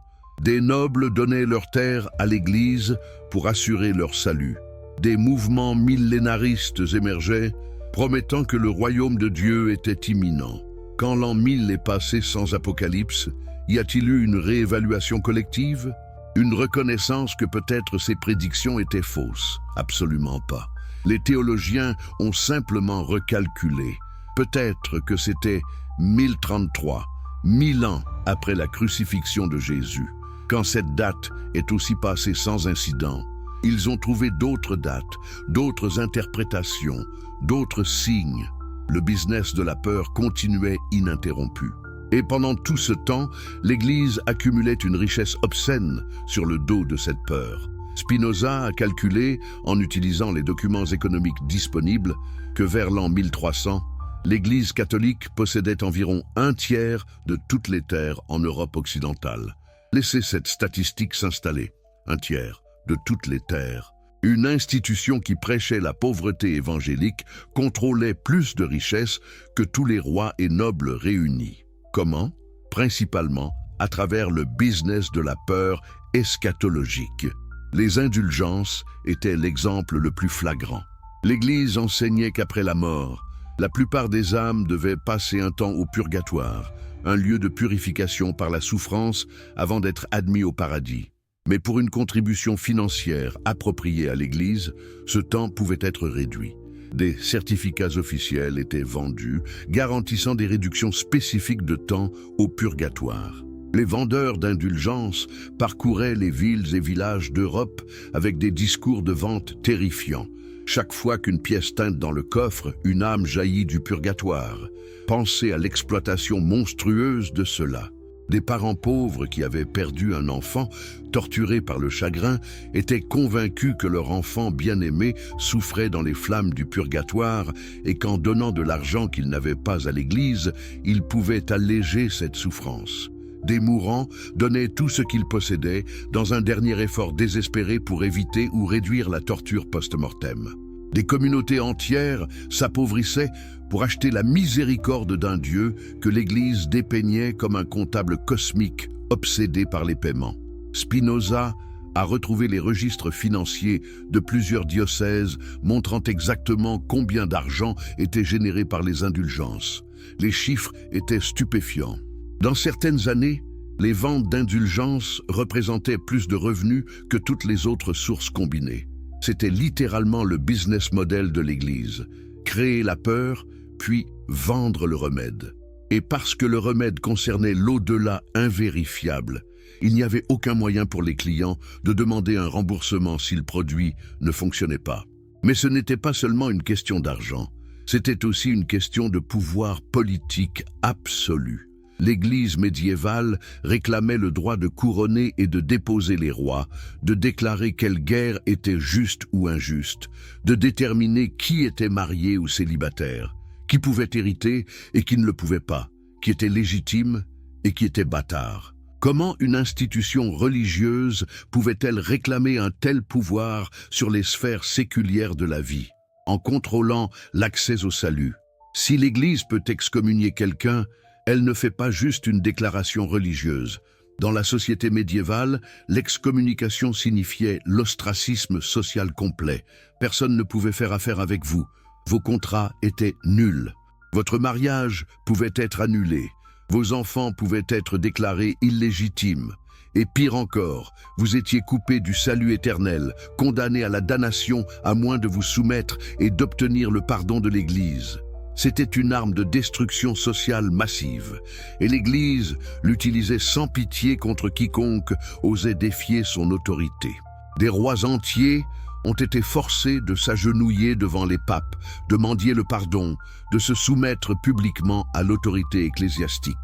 Des nobles donnaient leurs terres à l'Église pour assurer leur salut. Des mouvements millénaristes émergeaient, promettant que le royaume de Dieu était imminent. Quand l'an 1000 est passé sans apocalypse, y a-t-il eu une réévaluation collective? Une reconnaissance que peut-être ces prédictions étaient fausses? Absolument pas. Les théologiens ont simplement recalculé. Peut-être que c'était 1033, 1000 ans après la crucifixion de Jésus. Quand cette date est aussi passée sans incident, ils ont trouvé d'autres dates, d'autres interprétations, d'autres signes. Le business de la peur continuait ininterrompu. Et pendant tout ce temps, l'Église accumulait une richesse obscène sur le dos de cette peur. Spinoza a calculé, en utilisant les documents économiques disponibles, que vers l'an 1300, l'Église catholique possédait environ un tiers de toutes les terres en Europe occidentale. Laissez cette statistique s'installer. Un tiers de toutes les terres. Une institution qui prêchait la pauvreté évangélique contrôlait plus de richesses que tous les rois et nobles réunis. Comment? Principalement à travers le business de la peur eschatologique. Les indulgences étaient l'exemple le plus flagrant. L'Église enseignait qu'après la mort, la plupart des âmes devaient passer un temps au purgatoire, un lieu de purification par la souffrance avant d'être admis au paradis. Mais pour une contribution financière appropriée à l'Église, ce temps pouvait être réduit. Des certificats officiels étaient vendus, garantissant des réductions spécifiques de temps au purgatoire. Les vendeurs d'indulgences parcouraient les villes et villages d'Europe avec des discours de vente terrifiants. Chaque fois qu'une pièce teinte dans le coffre, une âme jaillit du purgatoire. Pensez à l'exploitation monstrueuse de cela. Des parents pauvres qui avaient perdu un enfant, torturés par le chagrin, étaient convaincus que leur enfant bien-aimé souffrait dans les flammes du purgatoire et qu'en donnant de l'argent qu'ils n'avaient pas à l'Église, ils pouvaient alléger cette souffrance. Des mourants donnaient tout ce qu'ils possédaient dans un dernier effort désespéré pour éviter ou réduire la torture post-mortem. Des communautés entières s'appauvrissaient pour acheter la miséricorde d'un Dieu que l'Église dépeignait comme un comptable cosmique obsédé par les paiements. Spinoza a retrouvé les registres financiers de plusieurs diocèses montrant exactement combien d'argent était généré par les indulgences. Les chiffres étaient stupéfiants. Dans certaines années, les ventes d'indulgences représentaient plus de revenus que toutes les autres sources combinées. C'était littéralement le business model de l'Église. Créer la peur, puis vendre le remède. Et parce que le remède concernait l'au-delà invérifiable, il n'y avait aucun moyen pour les clients de demander un remboursement si le produit ne fonctionnait pas. Mais ce n'était pas seulement une question d'argent, c'était aussi une question de pouvoir politique absolu. L'Église médiévale réclamait le droit de couronner et de déposer les rois, de déclarer quelle guerre était juste ou injuste, de déterminer qui était marié ou célibataire, qui pouvait hériter et qui ne le pouvait pas, qui était légitime et qui était bâtard. Comment une institution religieuse pouvait-elle réclamer un tel pouvoir sur les sphères séculières de la vie, en contrôlant l'accès au salut? Si l'Église peut excommunier quelqu'un, elle ne fait pas juste une déclaration religieuse. Dans la société médiévale, l'excommunication signifiait l'ostracisme social complet. Personne ne pouvait faire affaire avec vous. Vos contrats étaient nuls. Votre mariage pouvait être annulé. Vos enfants pouvaient être déclarés illégitimes. Et pire encore, vous étiez coupé du salut éternel, condamné à la damnation à moins de vous soumettre et d'obtenir le pardon de l'Église. C'était une arme de destruction sociale massive, et l'Église l'utilisait sans pitié contre quiconque osait défier son autorité. Des rois entiers ont été forcés de s'agenouiller devant les papes, de mendier le pardon, de se soumettre publiquement à l'autorité ecclésiastique.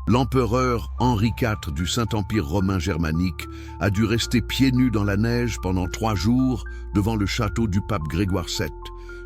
L'empereur Henri IV du Saint-Empire romain germanique a dû rester pieds nus dans la neige pendant 3 jours devant le château du pape Grégoire VII,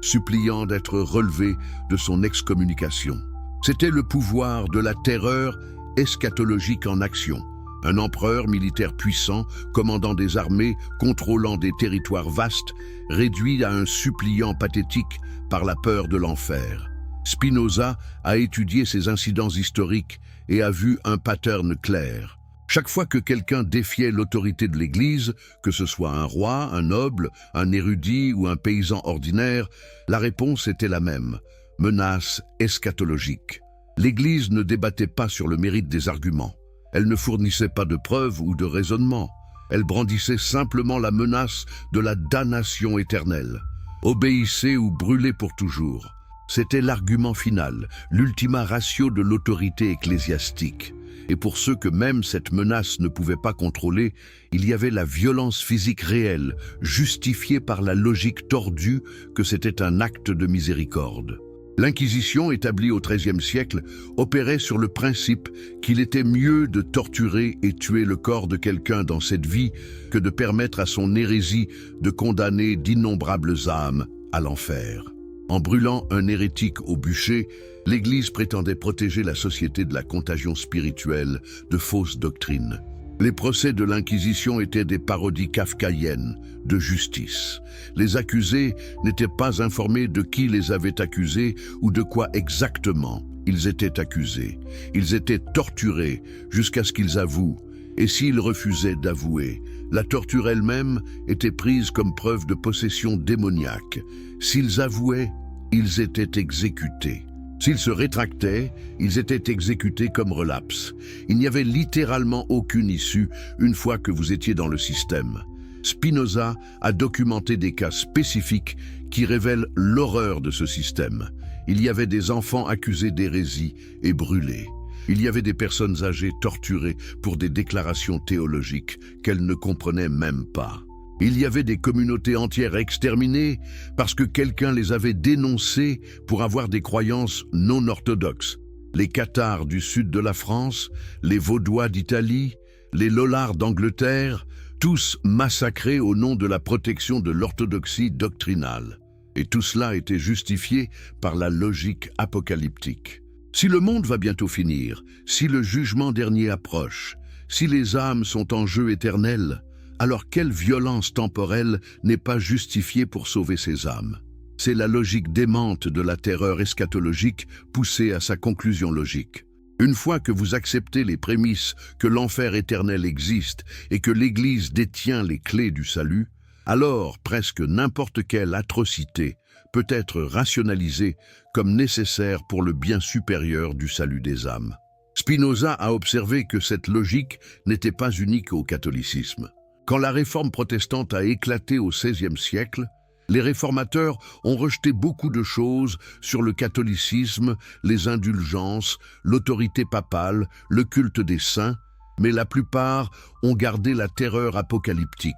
suppliant d'être relevé de son excommunication. C'était le pouvoir de la terreur eschatologique en action. Un empereur militaire puissant, commandant des armées, contrôlant des territoires vastes, réduit à un suppliant pathétique par la peur de l'enfer. Spinoza a étudié ces incidents historiques et a vu un pattern clair. Chaque fois que quelqu'un défiait l'autorité de l'Église, que ce soit un roi, un noble, un érudit ou un paysan ordinaire, la réponse était la même: menace eschatologique. L'Église ne débattait pas sur le mérite des arguments. Elle ne fournissait pas de preuves ou de raisonnements. Elle brandissait simplement la menace de la damnation éternelle. Obéissez ou brûlez pour toujours. C'était l'argument final, l'ultima ratio de l'autorité ecclésiastique. Et pour ceux que même cette menace ne pouvait pas contrôler, il y avait la violence physique réelle, justifiée par la logique tordue que c'était un acte de miséricorde. L'Inquisition, établie au XIIIe siècle, opérait sur le principe qu'il était mieux de torturer et tuer le corps de quelqu'un dans cette vie que de permettre à son hérésie de condamner d'innombrables âmes à l'enfer. En brûlant un hérétique au bûcher, l'Église prétendait protéger la société de la contagion spirituelle de fausses doctrines. Les procès de l'Inquisition étaient des parodies kafkaïennes de justice. Les accusés n'étaient pas informés de qui les avait accusés ou de quoi exactement ils étaient accusés. Ils étaient torturés jusqu'à ce qu'ils avouent, et s'ils refusaient d'avouer, la torture elle-même était prise comme preuve de possession démoniaque. S'ils avouaient, ils étaient exécutés. S'ils se rétractaient, ils étaient exécutés comme relapse. Il n'y avait littéralement aucune issue une fois que vous étiez dans le système. Spinoza a documenté des cas spécifiques qui révèlent l'horreur de ce système. Il y avait des enfants accusés d'hérésie et brûlés. Il y avait des personnes âgées torturées pour des déclarations théologiques qu'elles ne comprenaient même pas. Il y avait des communautés entières exterminées parce que quelqu'un les avait dénoncées pour avoir des croyances non orthodoxes. Les Cathares du sud de la France, les Vaudois d'Italie, les Lollards d'Angleterre, tous massacrés au nom de la protection de l'orthodoxie doctrinale. Et tout cela était justifié par la logique apocalyptique. Si le monde va bientôt finir, si le jugement dernier approche, si les âmes sont en jeu éternel, alors quelle violence temporelle n'est pas justifiée pour sauver ces âmes? C'est la logique démente de la terreur eschatologique poussée à sa conclusion logique. Une fois que vous acceptez les prémices que l'enfer éternel existe et que l'Église détient les clés du salut, alors presque n'importe quelle atrocité peut être rationalisée comme nécessaire pour le bien supérieur du salut des âmes. Spinoza a observé que cette logique n'était pas unique au catholicisme. Quand la réforme protestante a éclaté au XVIe siècle, les réformateurs ont rejeté beaucoup de choses sur le catholicisme, les indulgences, l'autorité papale, le culte des saints, mais la plupart ont gardé la terreur apocalyptique.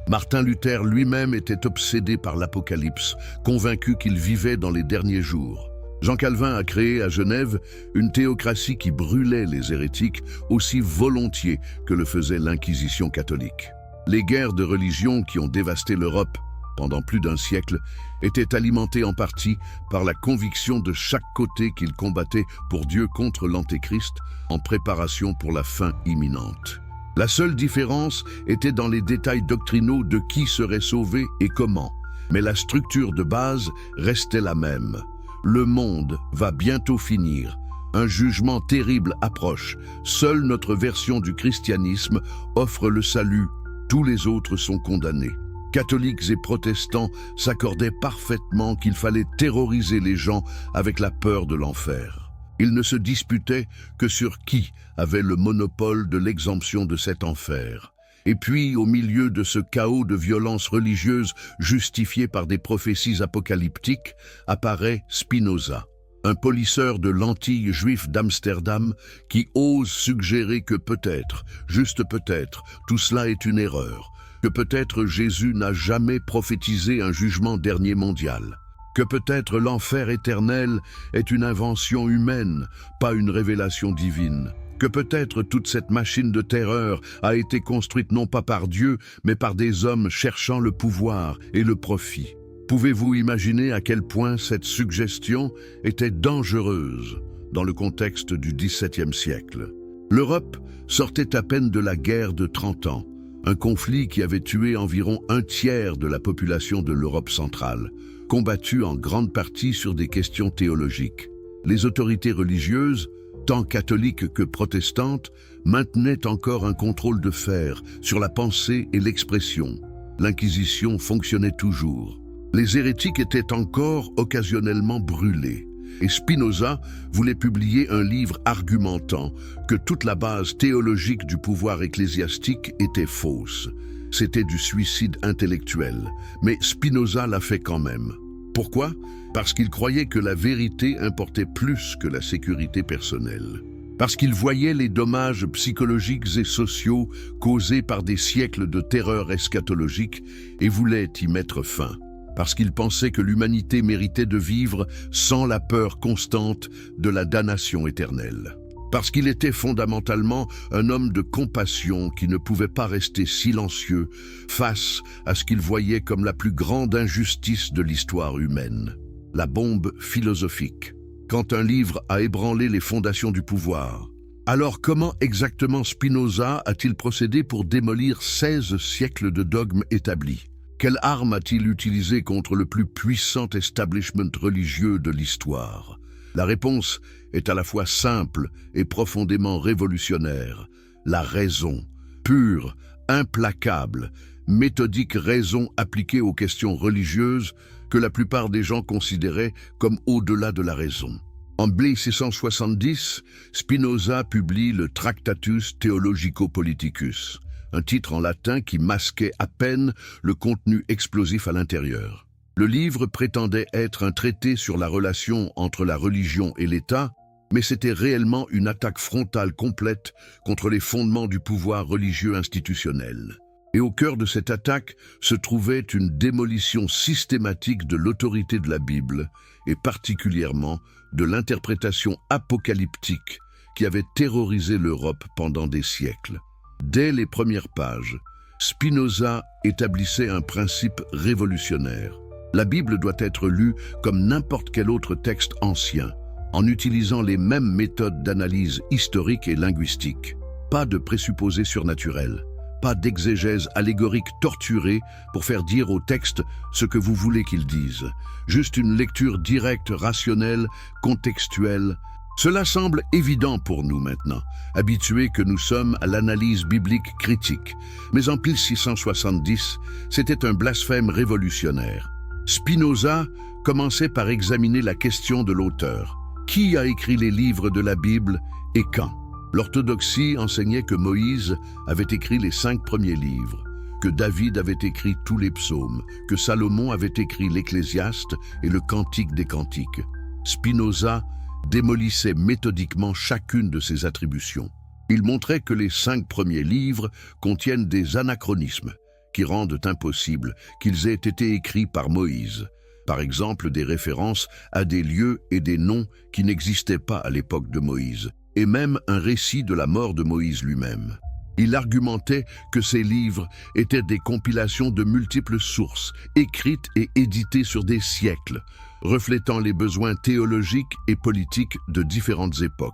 Martin Luther lui-même était obsédé par l'Apocalypse, convaincu qu'il vivait dans les derniers jours. Jean Calvin a créé à Genève une théocratie qui brûlait les hérétiques aussi volontiers que le faisait l'Inquisition catholique. Les guerres de religion qui ont dévasté l'Europe pendant plus d'un siècle étaient alimentées en partie par la conviction de chaque côté qu'ils combattaient pour Dieu contre l'Antéchrist en préparation pour la fin imminente. La seule différence était dans les détails doctrinaux de qui serait sauvé et comment, mais la structure de base restait la même. Le monde va bientôt finir. Un jugement terrible approche. Seule notre version du christianisme offre le salut. Tous les autres sont condamnés. Catholiques et protestants s'accordaient parfaitement qu'il fallait terroriser les gens avec la peur de l'enfer. Ils ne se disputaient que sur qui avait le monopole de l'exemption de cet enfer. Et puis, au milieu de ce chaos de violence religieuse justifiée par des prophéties apocalyptiques, apparaît Spinoza, un polisseur de lentilles juif d'Amsterdam qui ose suggérer que peut-être, juste peut-être, tout cela est une erreur, que peut-être Jésus n'a jamais prophétisé un jugement dernier mondial, que peut-être l'enfer éternel est une invention humaine, pas une révélation divine, que peut-être toute cette machine de terreur a été construite non pas par Dieu, mais par des hommes cherchant le pouvoir et le profit. Pouvez-vous imaginer à quel point cette suggestion était dangereuse dans le contexte du XVIIe siècle? L'Europe sortait à peine de la guerre de 30 ans, un conflit qui avait tué environ un tiers de la population de l'Europe centrale, combattu en grande partie sur des questions théologiques. Les autorités religieuses, tant catholiques que protestantes, maintenaient encore un contrôle de fer sur la pensée et l'expression. L'Inquisition fonctionnait toujours. Les hérétiques étaient encore occasionnellement brûlés. Et Spinoza voulait publier un livre argumentant que toute la base théologique du pouvoir ecclésiastique était fausse. C'était du suicide intellectuel, mais Spinoza l'a fait quand même. Pourquoi? Parce qu'il croyait que la vérité importait plus que la sécurité personnelle. Parce qu'il voyait les dommages psychologiques et sociaux causés par des siècles de terreur eschatologique et voulait y mettre fin. Parce qu'il pensait que l'humanité méritait de vivre sans la peur constante de la damnation éternelle. Parce qu'il était fondamentalement un homme de compassion qui ne pouvait pas rester silencieux face à ce qu'il voyait comme la plus grande injustice de l'histoire humaine, la bombe philosophique. Quand un livre a ébranlé les fondations du pouvoir, alors comment exactement Spinoza a-t-il procédé pour démolir 16 siècles de dogmes établis? Quelle arme a-t-il utilisée contre le plus puissant establishment religieux de l'histoire? La réponse est à la fois simple et profondément révolutionnaire. La raison, pure, implacable, méthodique raison appliquée aux questions religieuses que la plupart des gens considéraient comme au-delà de la raison. En 1670, Spinoza publie le Tractatus Theologico-Politicus, un titre en latin qui masquait à peine le contenu explosif à l'intérieur. Le livre prétendait être un traité sur la relation entre la religion et l'État, mais c'était réellement une attaque frontale complète contre les fondements du pouvoir religieux institutionnel. Et au cœur de cette attaque se trouvait une démolition systématique de l'autorité de la Bible, et particulièrement de l'interprétation apocalyptique qui avait terrorisé l'Europe pendant des siècles. Dès les premières pages, Spinoza établissait un principe révolutionnaire. La Bible doit être lue comme n'importe quel autre texte ancien, en utilisant les mêmes méthodes d'analyse historique et linguistique. Pas de présupposés surnaturels, pas d'exégèse allégorique torturée pour faire dire au texte ce que vous voulez qu'il dise. Juste une lecture directe, rationnelle, contextuelle. Cela semble évident pour nous maintenant, habitués que nous sommes à l'analyse biblique critique. Mais en 1670, c'était un blasphème révolutionnaire. Spinoza commençait par examiner la question de l'auteur. Qui a écrit les livres de la Bible et quand? L'orthodoxie enseignait que Moïse avait écrit les 5 premiers livres, que David avait écrit tous les psaumes, que Salomon avait écrit l'Ecclésiaste et le Cantique des Cantiques. Spinoza démolissait méthodiquement chacune de ces attributions. Il montrait que les 5 premiers livres contiennent des anachronismes qui rendent impossible qu'ils aient été écrits par Moïse. Par exemple, des références à des lieux et des noms qui n'existaient pas à l'époque de Moïse, et même un récit de la mort de Moïse lui-même. Il argumentait que ces livres étaient des compilations de multiples sources, écrites et éditées sur des siècles, reflétant les besoins théologiques et politiques de différentes époques.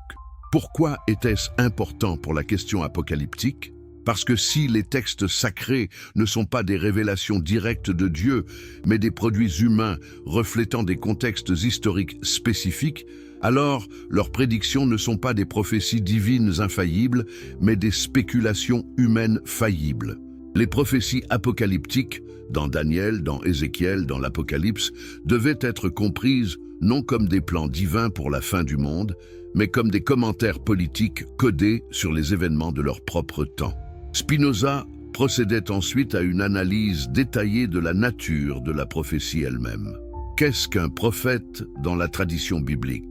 Pourquoi était-ce important pour la question apocalyptique? Parce que si les textes sacrés ne sont pas des révélations directes de Dieu, mais des produits humains reflétant des contextes historiques spécifiques, alors leurs prédictions ne sont pas des prophéties divines infaillibles, mais des spéculations humaines faillibles. Les prophéties apocalyptiques, dans Daniel, dans Ézéchiel, dans l'Apocalypse, devaient être comprises non comme des plans divins pour la fin du monde, mais comme des commentaires politiques codés sur les événements de leur propre temps. Spinoza procédait ensuite à une analyse détaillée de la nature de la prophétie elle-même. Qu'est-ce qu'un prophète dans la tradition biblique?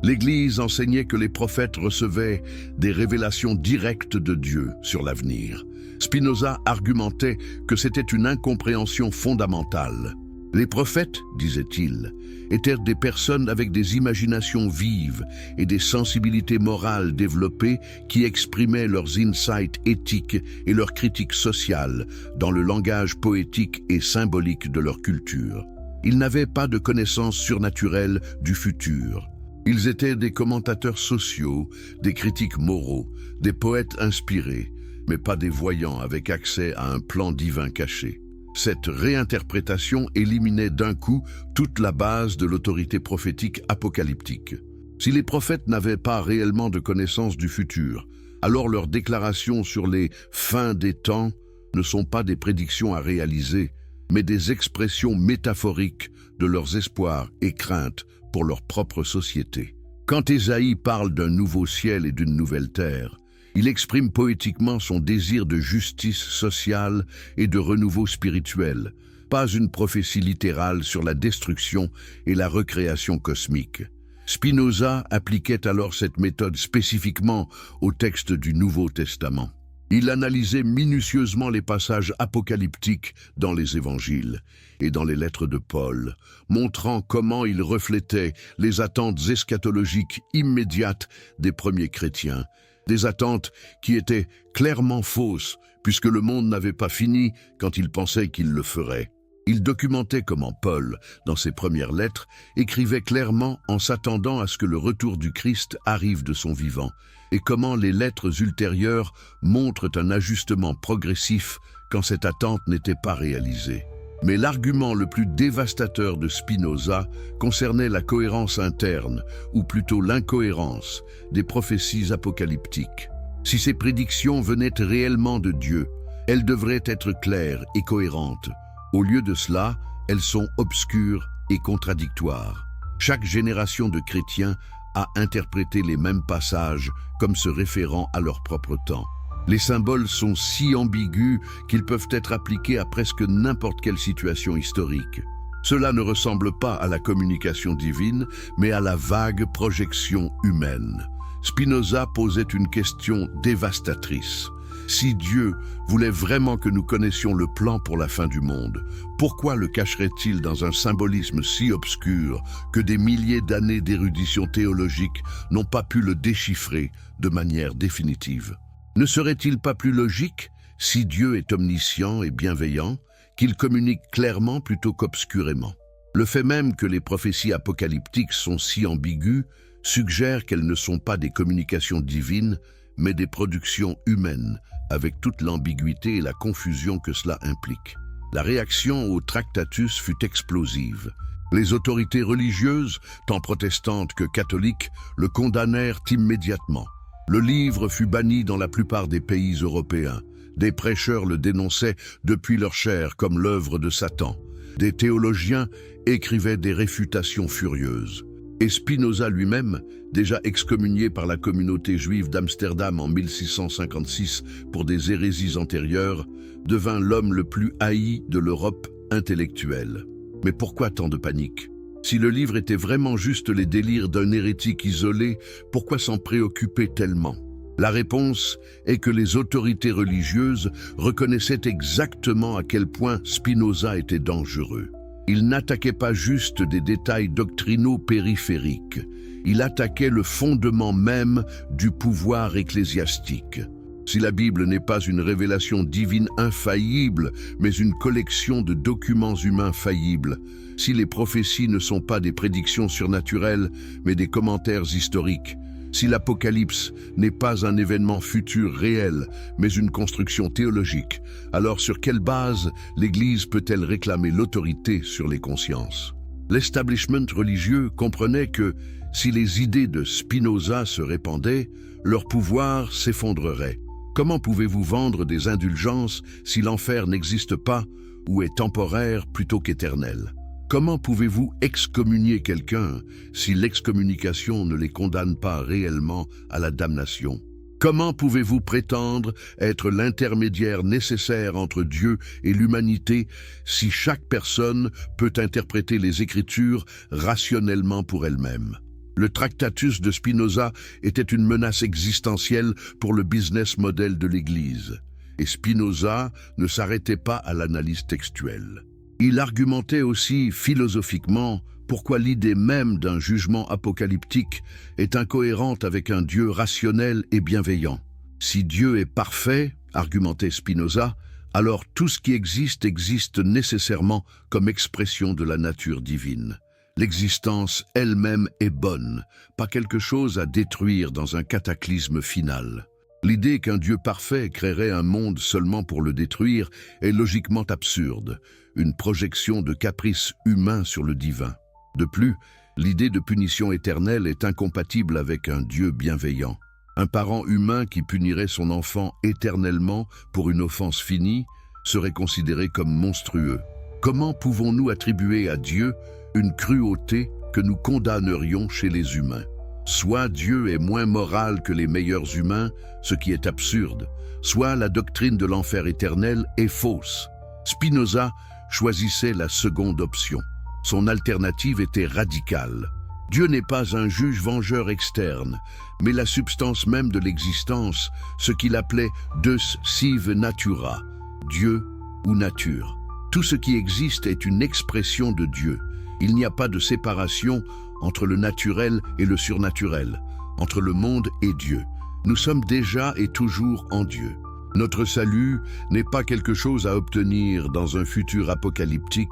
L'Église enseignait que les prophètes recevaient des révélations directes de Dieu sur l'avenir. Spinoza argumentait que c'était une incompréhension fondamentale. Les prophètes, disait-il, étaient des personnes avec des imaginations vives et des sensibilités morales développées qui exprimaient leurs insights éthiques et leurs critiques sociales dans le langage poétique et symbolique de leur culture. Ils n'avaient pas de connaissances surnaturelles du futur. Ils étaient des commentateurs sociaux, des critiques moraux, des poètes inspirés, mais pas des voyants avec accès à un plan divin caché. Cette réinterprétation éliminait d'un coup toute la base de l'autorité prophétique apocalyptique. Si les prophètes n'avaient pas réellement de connaissance du futur, alors leurs déclarations sur les fins des temps ne sont pas des prédictions à réaliser, mais des expressions métaphoriques de leurs espoirs et craintes pour leur propre société. Quand Ésaïe parle d'un nouveau ciel et d'une nouvelle terre, il exprime poétiquement son désir de justice sociale et de renouveau spirituel, pas une prophétie littérale sur la destruction et la recréation cosmique. Spinoza appliquait alors cette méthode spécifiquement au texte du Nouveau Testament. Il analysait minutieusement les passages apocalyptiques dans les évangiles et dans les lettres de Paul, montrant comment ils reflétaient les attentes eschatologiques immédiates des premiers chrétiens, des attentes qui étaient clairement fausses puisque le monde n'avait pas fini quand ils pensaient qu'il le ferait. Il documentait comment Paul, dans ses premières lettres, écrivait clairement en s'attendant à ce que le retour du Christ arrive de son vivant, et comment les lettres ultérieures montrent un ajustement progressif quand cette attente n'était pas réalisée. Mais l'argument le plus dévastateur de Spinoza concernait la cohérence interne, ou plutôt l'incohérence, des prophéties apocalyptiques. Si ces prédictions venaient réellement de Dieu, elles devraient être claires et cohérentes. Au lieu de cela, elles sont obscures et contradictoires. Chaque génération de chrétiens a interprété les mêmes passages comme se référant à leur propre temps. Les symboles sont si ambigus qu'ils peuvent être appliqués à presque n'importe quelle situation historique. Cela ne ressemble pas à la communication divine, mais à la vague projection humaine. Spinoza posait une question dévastatrice. Si Dieu voulait vraiment que nous connaissions le plan pour la fin du monde, pourquoi le cacherait-il dans un symbolisme si obscur que des milliers d'années d'érudition théologique n'ont pas pu le déchiffrer de manière définitive? Ne serait-il pas plus logique, si Dieu est omniscient et bienveillant, qu'il communique clairement plutôt qu'obscurément? Le fait même que les prophéties apocalyptiques sont si ambiguës suggère qu'elles ne sont pas des communications divines, mais des productions humaines, avec toute l'ambiguïté et la confusion que cela implique. La réaction au Tractatus fut explosive. Les autorités religieuses, tant protestantes que catholiques, le condamnèrent immédiatement. Le livre fut banni dans la plupart des pays européens. Des prêcheurs le dénonçaient depuis leur chair comme l'œuvre de Satan. Des théologiens écrivaient des réfutations furieuses. Et Spinoza lui-même, déjà excommunié par la communauté juive d'Amsterdam en 1656 pour des hérésies antérieures, devint l'homme le plus haï de l'Europe intellectuelle. Mais pourquoi tant de panique? Si le livre était vraiment juste les délires d'un hérétique isolé, pourquoi s'en préoccuper tellement? La réponse est que les autorités religieuses reconnaissaient exactement à quel point Spinoza était dangereux. Il n'attaquait pas juste des détails doctrinaux périphériques, il attaquait le fondement même du pouvoir ecclésiastique. Si la Bible n'est pas une révélation divine infaillible, mais une collection de documents humains faillibles, si les prophéties ne sont pas des prédictions surnaturelles, mais des commentaires historiques, si l'Apocalypse n'est pas un événement futur réel, mais une construction théologique, alors sur quelle base l'Église peut-elle réclamer l'autorité sur les consciences? L'establishment religieux comprenait que, si les idées de Spinoza se répandaient, leur pouvoir s'effondrerait. Comment pouvez-vous vendre des indulgences si l'enfer n'existe pas ou est temporaire plutôt qu'éternel? Comment pouvez-vous excommunier quelqu'un si l'excommunication ne les condamne pas réellement à la damnation? Comment pouvez-vous prétendre être l'intermédiaire nécessaire entre Dieu et l'humanité si chaque personne peut interpréter les Écritures rationnellement pour elle-même? Le Tractatus de Spinoza était une menace existentielle pour le business model de l'Église. Et Spinoza ne s'arrêtait pas à l'analyse textuelle. Il argumentait aussi philosophiquement pourquoi l'idée même d'un jugement apocalyptique est incohérente avec un Dieu rationnel et bienveillant. Si Dieu est parfait, argumentait Spinoza, alors tout ce qui existe nécessairement comme expression de la nature divine. L'existence elle-même est bonne, pas quelque chose à détruire dans un cataclysme final. L'idée qu'un Dieu parfait créerait un monde seulement pour le détruire est logiquement absurde, une projection de caprice humain sur le divin. De plus, L'idée de punition éternelle est incompatible avec un Dieu bienveillant. Un parent humain qui punirait son enfant éternellement pour une offense finie serait considéré comme monstrueux. Comment pouvons-nous attribuer à Dieu une cruauté que nous condamnerions chez les humains? Soit Dieu est moins moral que les meilleurs humains, ce qui est absurde, soit la doctrine de l'enfer éternel est fausse. Spinoza choisissait la seconde option. Son alternative était radicale. Dieu n'est pas un juge vengeur externe, mais la substance même de l'existence, ce qu'il appelait Deus sive natura, Dieu ou nature. Tout ce qui existe est une expression de Dieu. Il n'y a pas de séparation entre le naturel et le surnaturel, entre le monde et Dieu. Nous sommes déjà et toujours en Dieu. Notre salut n'est pas quelque chose à obtenir dans un futur apocalyptique,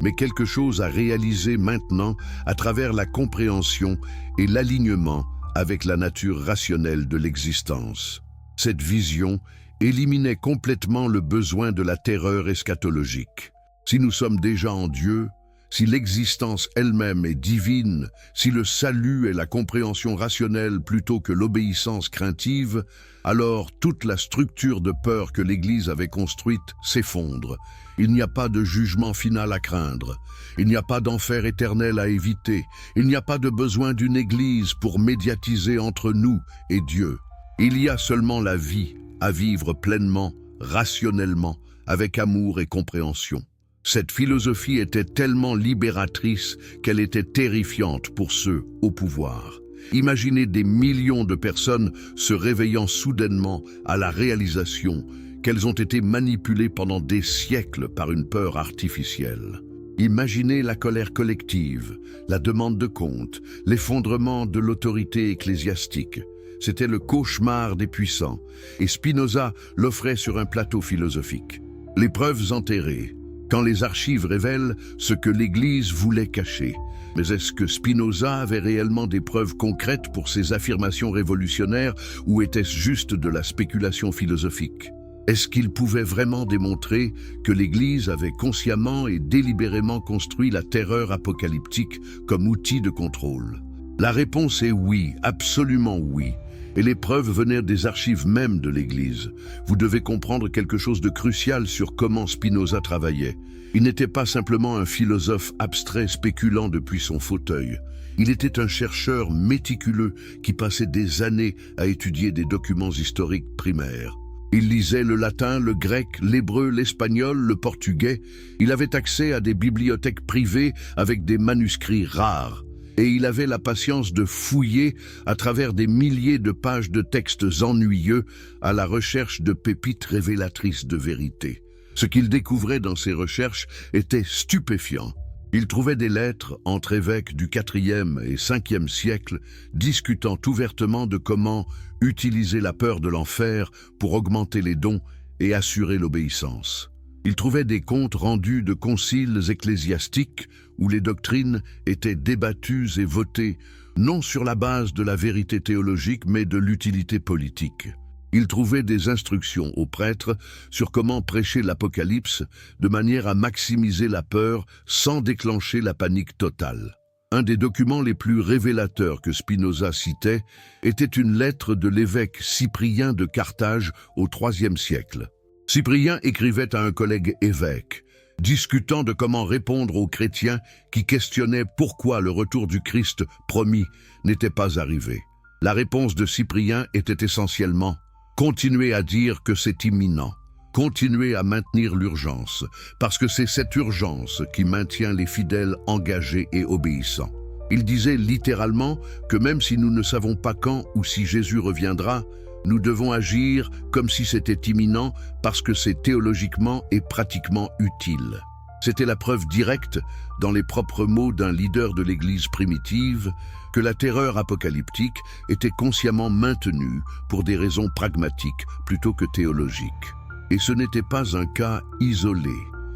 mais quelque chose à réaliser maintenant à travers la compréhension et l'alignement avec la nature rationnelle de l'existence. Cette vision éliminait complètement le besoin de la terreur eschatologique. Si nous sommes déjà en Dieu, si l'existence elle-même est divine, si le salut est la compréhension rationnelle plutôt que l'obéissance craintive, alors toute la structure de peur que l'Église avait construite s'effondre. Il n'y a pas de jugement final à craindre. Il n'y a pas d'enfer éternel à éviter. Il n'y a pas de besoin d'une Église pour médiatiser entre nous et Dieu. Il y a seulement la vie à vivre pleinement, rationnellement, avec amour et compréhension. Cette philosophie était tellement libératrice qu'elle était terrifiante pour ceux au pouvoir. Imaginez des millions de personnes se réveillant soudainement à la réalisation qu'elles ont été manipulées pendant des siècles par une peur artificielle. Imaginez la colère collective, la demande de comptes, l'effondrement de l'autorité ecclésiastique. C'était le cauchemar des puissants, et Spinoza l'offrait sur un plateau philosophique. Les preuves enterrées, quand les archives révèlent ce que l'Église voulait cacher. Mais est-ce que Spinoza avait réellement des preuves concrètes pour ses affirmations révolutionnaires ou était-ce juste de la spéculation philosophique? Est-ce qu'il pouvait vraiment démontrer que l'Église avait consciemment et délibérément construit la terreur apocalyptique comme outil de contrôle? La réponse est oui, absolument oui. Et les preuves venaient des archives même de l'Église. Vous devez comprendre quelque chose de crucial sur comment Spinoza travaillait. Il n'était pas simplement un philosophe abstrait spéculant depuis son fauteuil. Il était un chercheur méticuleux qui passait des années à étudier des documents historiques primaires. Il lisait le latin, le grec, l'hébreu, l'espagnol, le portugais. Il avait accès à des bibliothèques privées avec des manuscrits rares. Et il avait la patience de fouiller à travers des milliers de pages de textes ennuyeux à la recherche de pépites révélatrices de vérité. Ce qu'il découvrait dans ses recherches était stupéfiant. Il trouvait des lettres entre évêques du IVe et Ve siècle discutant ouvertement de comment utiliser la peur de l'enfer pour augmenter les dons et assurer l'obéissance. Il trouvait des comptes rendus de conciles ecclésiastiques où les doctrines étaient débattues et votées, non sur la base de la vérité théologique, mais de l'utilité politique. Il trouvait des instructions aux prêtres sur comment prêcher l'Apocalypse de manière à maximiser la peur sans déclencher la panique totale. Un des documents les plus révélateurs que Spinoza citait était une lettre de l'évêque Cyprien de Carthage au IIIe siècle. Cyprien écrivait à un collègue évêque, discutant de comment répondre aux chrétiens qui questionnaient pourquoi le retour du Christ promis n'était pas arrivé. La réponse de Cyprien était essentiellement « Continuez à dire que c'est imminent, continuez à maintenir l'urgence, parce que c'est cette urgence qui maintient les fidèles engagés et obéissants. » Il disait littéralement que même si nous ne savons pas quand ou si Jésus reviendra, nous devons agir comme si c'était imminent parce que c'est théologiquement et pratiquement utile. C'était la preuve directe, dans les propres mots d'un leader de l'Église primitive, que la terreur apocalyptique était consciemment maintenue pour des raisons pragmatiques plutôt que théologiques. Et ce n'était pas un cas isolé.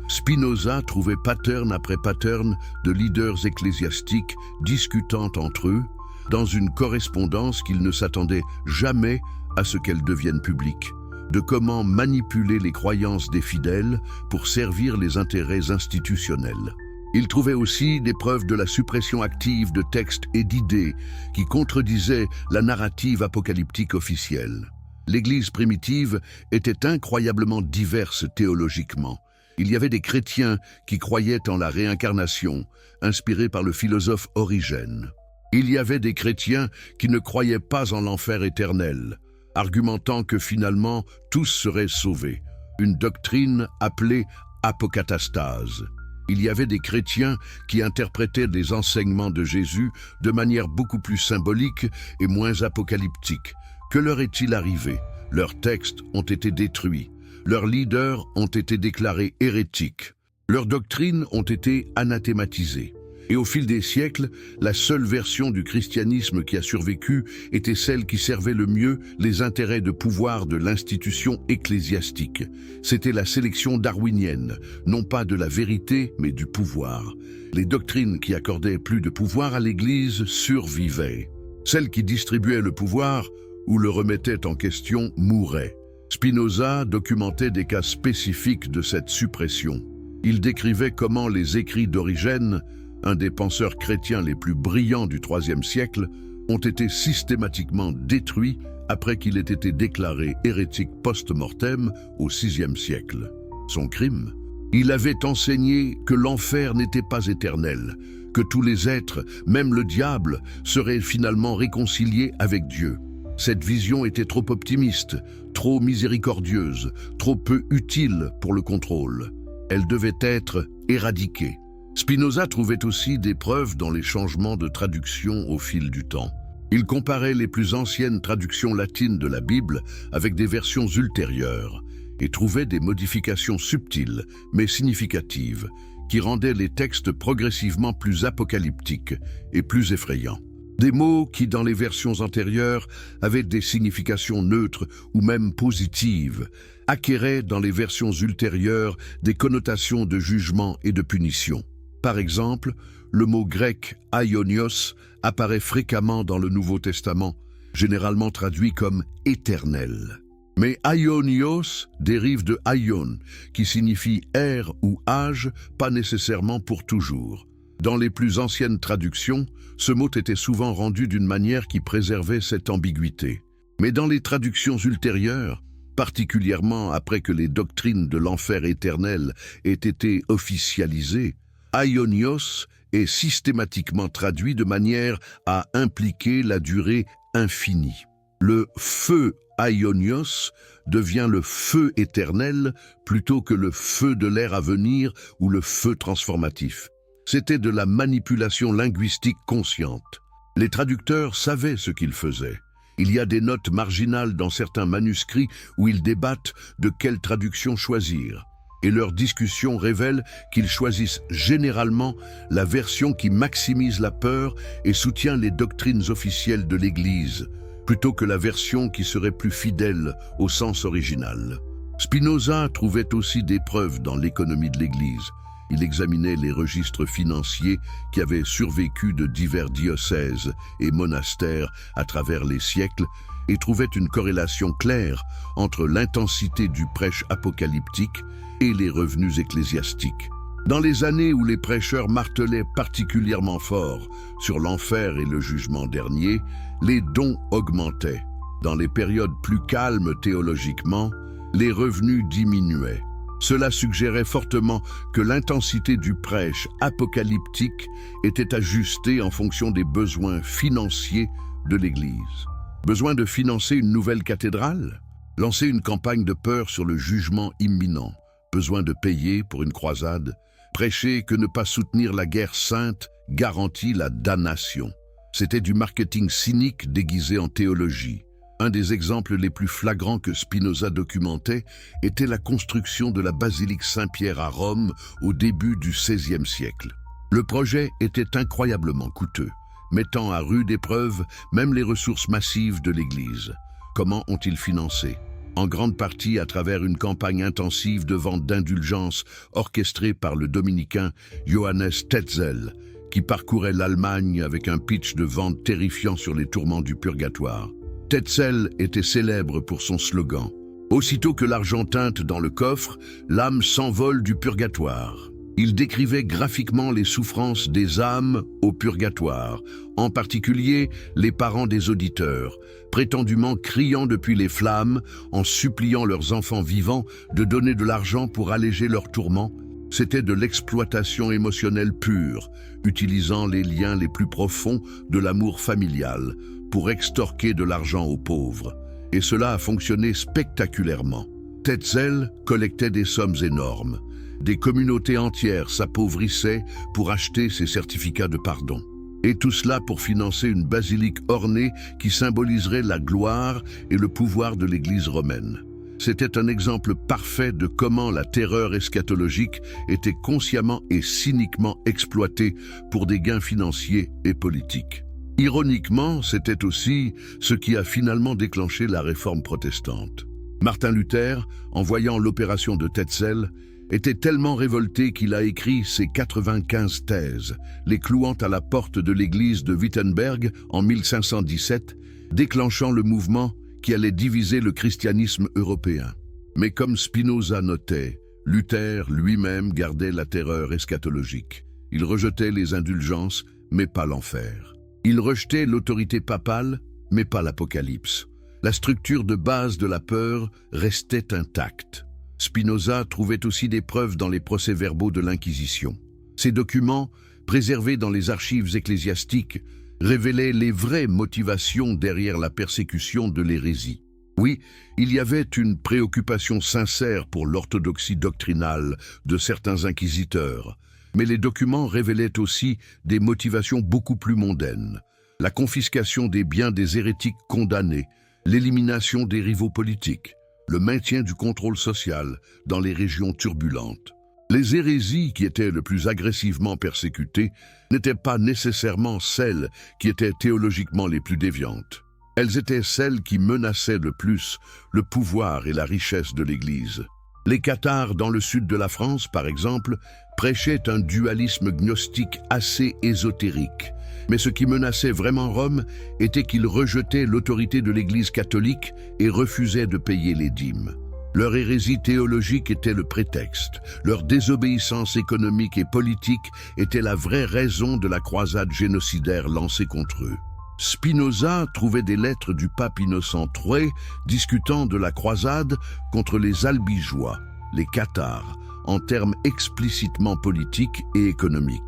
Spinoza trouvait pattern après pattern de leaders ecclésiastiques discutant entre eux, dans une correspondance qu'ils ne s'attendaient jamais à ce qu'elle devienne publique, de comment manipuler les croyances des fidèles pour servir les intérêts institutionnels. Il trouvait aussi des preuves de la suppression active de textes et d'idées qui contredisaient la narrative apocalyptique officielle. L'Église primitive était incroyablement diverse théologiquement. Il y avait des chrétiens qui croyaient en la réincarnation, inspirés par le philosophe Origène. Il y avait des chrétiens qui ne croyaient pas en l'enfer éternel, argumentant que finalement tous seraient sauvés, une doctrine appelée apocatastase. Il y avait des chrétiens qui interprétaient des enseignements de Jésus de manière beaucoup plus symbolique et moins apocalyptique. Que leur est-il arrivé? Leurs textes ont été détruits. Leurs leaders ont été déclarés hérétiques. Leurs doctrines ont été anathématisées. Et au fil des siècles, la seule version du christianisme qui a survécu était celle qui servait le mieux les intérêts de pouvoir de l'institution ecclésiastique. C'était la sélection darwinienne, non pas de la vérité, mais du pouvoir. Les doctrines qui accordaient plus de pouvoir à l'Église survivaient. Celles qui distribuaient le pouvoir ou le remettaient en question mouraient. Spinoza documentait des cas spécifiques de cette suppression. Il décrivait comment les écrits d'Origène, un des penseurs chrétiens les plus brillants du IIIe siècle, ont été systématiquement détruits après qu'il ait été déclaré hérétique post-mortem au VIe siècle. Son crime? Il avait enseigné que l'enfer n'était pas éternel, que tous les êtres, même le diable, seraient finalement réconciliés avec Dieu. Cette vision était trop optimiste, trop miséricordieuse, trop peu utile pour le contrôle. Elle devait être éradiquée. Spinoza trouvait aussi des preuves dans les changements de traduction au fil du temps. Il comparait les plus anciennes traductions latines de la Bible avec des versions ultérieures et trouvait des modifications subtiles mais significatives qui rendaient les textes progressivement plus apocalyptiques et plus effrayants. Des mots qui, dans les versions antérieures, avaient des significations neutres ou même positives, acquéraient dans les versions ultérieures des connotations de jugement et de punition. Par exemple, le mot grec « aionios » apparaît fréquemment dans le Nouveau Testament, généralement traduit comme « éternel ». Mais aionios dérive de aion, qui signifie « ère » ou « âge », pas nécessairement pour toujours. Dans les plus anciennes traductions, ce mot était souvent rendu d'une manière qui préservait cette ambiguïté. Mais dans les traductions ultérieures, particulièrement après que les doctrines de l'enfer éternel aient été officialisées, aionios est systématiquement traduit de manière à impliquer la durée infinie. Le feu aionios devient le feu éternel plutôt que le feu de l'ère à venir ou le feu transformatif. C'était de la manipulation linguistique consciente. Les traducteurs savaient ce qu'ils faisaient. Il y a des notes marginales dans certains manuscrits où ils débattent de quelle traduction choisir. Et leurs discussions révèlent qu'ils choisissent généralement la version qui maximise la peur et soutient les doctrines officielles de l'Église, plutôt que la version qui serait plus fidèle au sens original. Spinoza trouvait aussi des preuves dans l'économie de l'Église. Il examinait les registres financiers qui avaient survécu de divers diocèses et monastères à travers les siècles et trouvait une corrélation claire entre l'intensité du prêche apocalyptique et les revenus ecclésiastiques. Dans les années où les prêcheurs martelaient particulièrement fort sur l'enfer et le jugement dernier, les dons augmentaient. Dans les périodes plus calmes théologiquement, les revenus diminuaient. Cela suggérait fortement que l'intensité du prêche apocalyptique était ajustée en fonction des besoins financiers de l'Église. Besoin de financer une nouvelle cathédrale? Lancer une campagne de peur sur le jugement imminent? Besoin de payer pour une croisade? Prêcher que ne pas soutenir la guerre sainte garantit la damnation. C'était du marketing cynique déguisé en théologie. Un des exemples les plus flagrants que Spinoza documentait était la construction de la basilique Saint-Pierre à Rome au début du XVIe siècle. Le projet était incroyablement coûteux, mettant à rude épreuve même les ressources massives de l'Église. Comment ont-ils financé? En grande partie à travers une campagne intensive de vente d'indulgences orchestrée par le dominicain Johannes Tetzel, qui parcourait l'Allemagne avec un pitch de vente terrifiant sur les tourments du purgatoire. Tetzel était célèbre pour son slogan « Aussitôt que l'argent teinte dans le coffre, l'âme s'envole du purgatoire ». Il décrivait graphiquement les souffrances des âmes au purgatoire, en particulier les parents des auditeurs, prétendument criant depuis les flammes, en suppliant leurs enfants vivants de donner de l'argent pour alléger leurs tourments. C'était de l'exploitation émotionnelle pure, utilisant les liens les plus profonds de l'amour familial pour extorquer de l'argent aux pauvres. Et cela a fonctionné spectaculairement. Tetzel collectait des sommes énormes. Des communautés entières s'appauvissaient pour acheter ces certificats de pardon. Et tout cela pour financer une basilique ornée qui symboliserait la gloire et le pouvoir de l'Église romaine. C'était un exemple parfait de comment la terreur eschatologique était consciemment et cyniquement exploitée pour des gains financiers et politiques. Ironiquement, c'était aussi ce qui a finalement déclenché la réforme protestante. Martin Luther, en voyant l'opération de Tetzel, était tellement révolté qu'il a écrit ses 95 thèses, les clouant à la porte de l'église de Wittenberg en 1517, déclenchant le mouvement qui allait diviser le christianisme européen. Mais comme Spinoza notait, Luther lui-même gardait la terreur eschatologique. Il rejetait les indulgences, mais pas l'enfer. Il rejetait l'autorité papale, mais pas l'Apocalypse. La structure de base de la peur restait intacte. Spinoza trouvait aussi des preuves dans les procès-verbaux de l'Inquisition. Ces documents, préservés dans les archives ecclésiastiques, révélaient les vraies motivations derrière la persécution de l'hérésie. Oui, il y avait une préoccupation sincère pour l'orthodoxie doctrinale de certains inquisiteurs, mais les documents révélaient aussi des motivations beaucoup plus mondaines. La confiscation des biens des hérétiques condamnés, l'élimination des rivaux politiques, le maintien du contrôle social dans les régions turbulentes. Les hérésies qui étaient le plus agressivement persécutées n'étaient pas nécessairement celles qui étaient théologiquement les plus déviantes. Elles étaient celles qui menaçaient le plus le pouvoir et la richesse de l'Église. Les cathares dans le sud de la France, par exemple, prêchaient un dualisme gnostique assez ésotérique. Mais ce qui menaçait vraiment Rome était qu'ils rejetaient l'autorité de l'Église catholique et refusaient de payer les dîmes. Leur hérésie théologique était le prétexte. Leur désobéissance économique et politique était la vraie raison de la croisade génocidaire lancée contre eux. Spinoza trouvait des lettres du pape Innocent III discutant de la croisade contre les albigeois, les cathares, en termes explicitement politiques et économiques.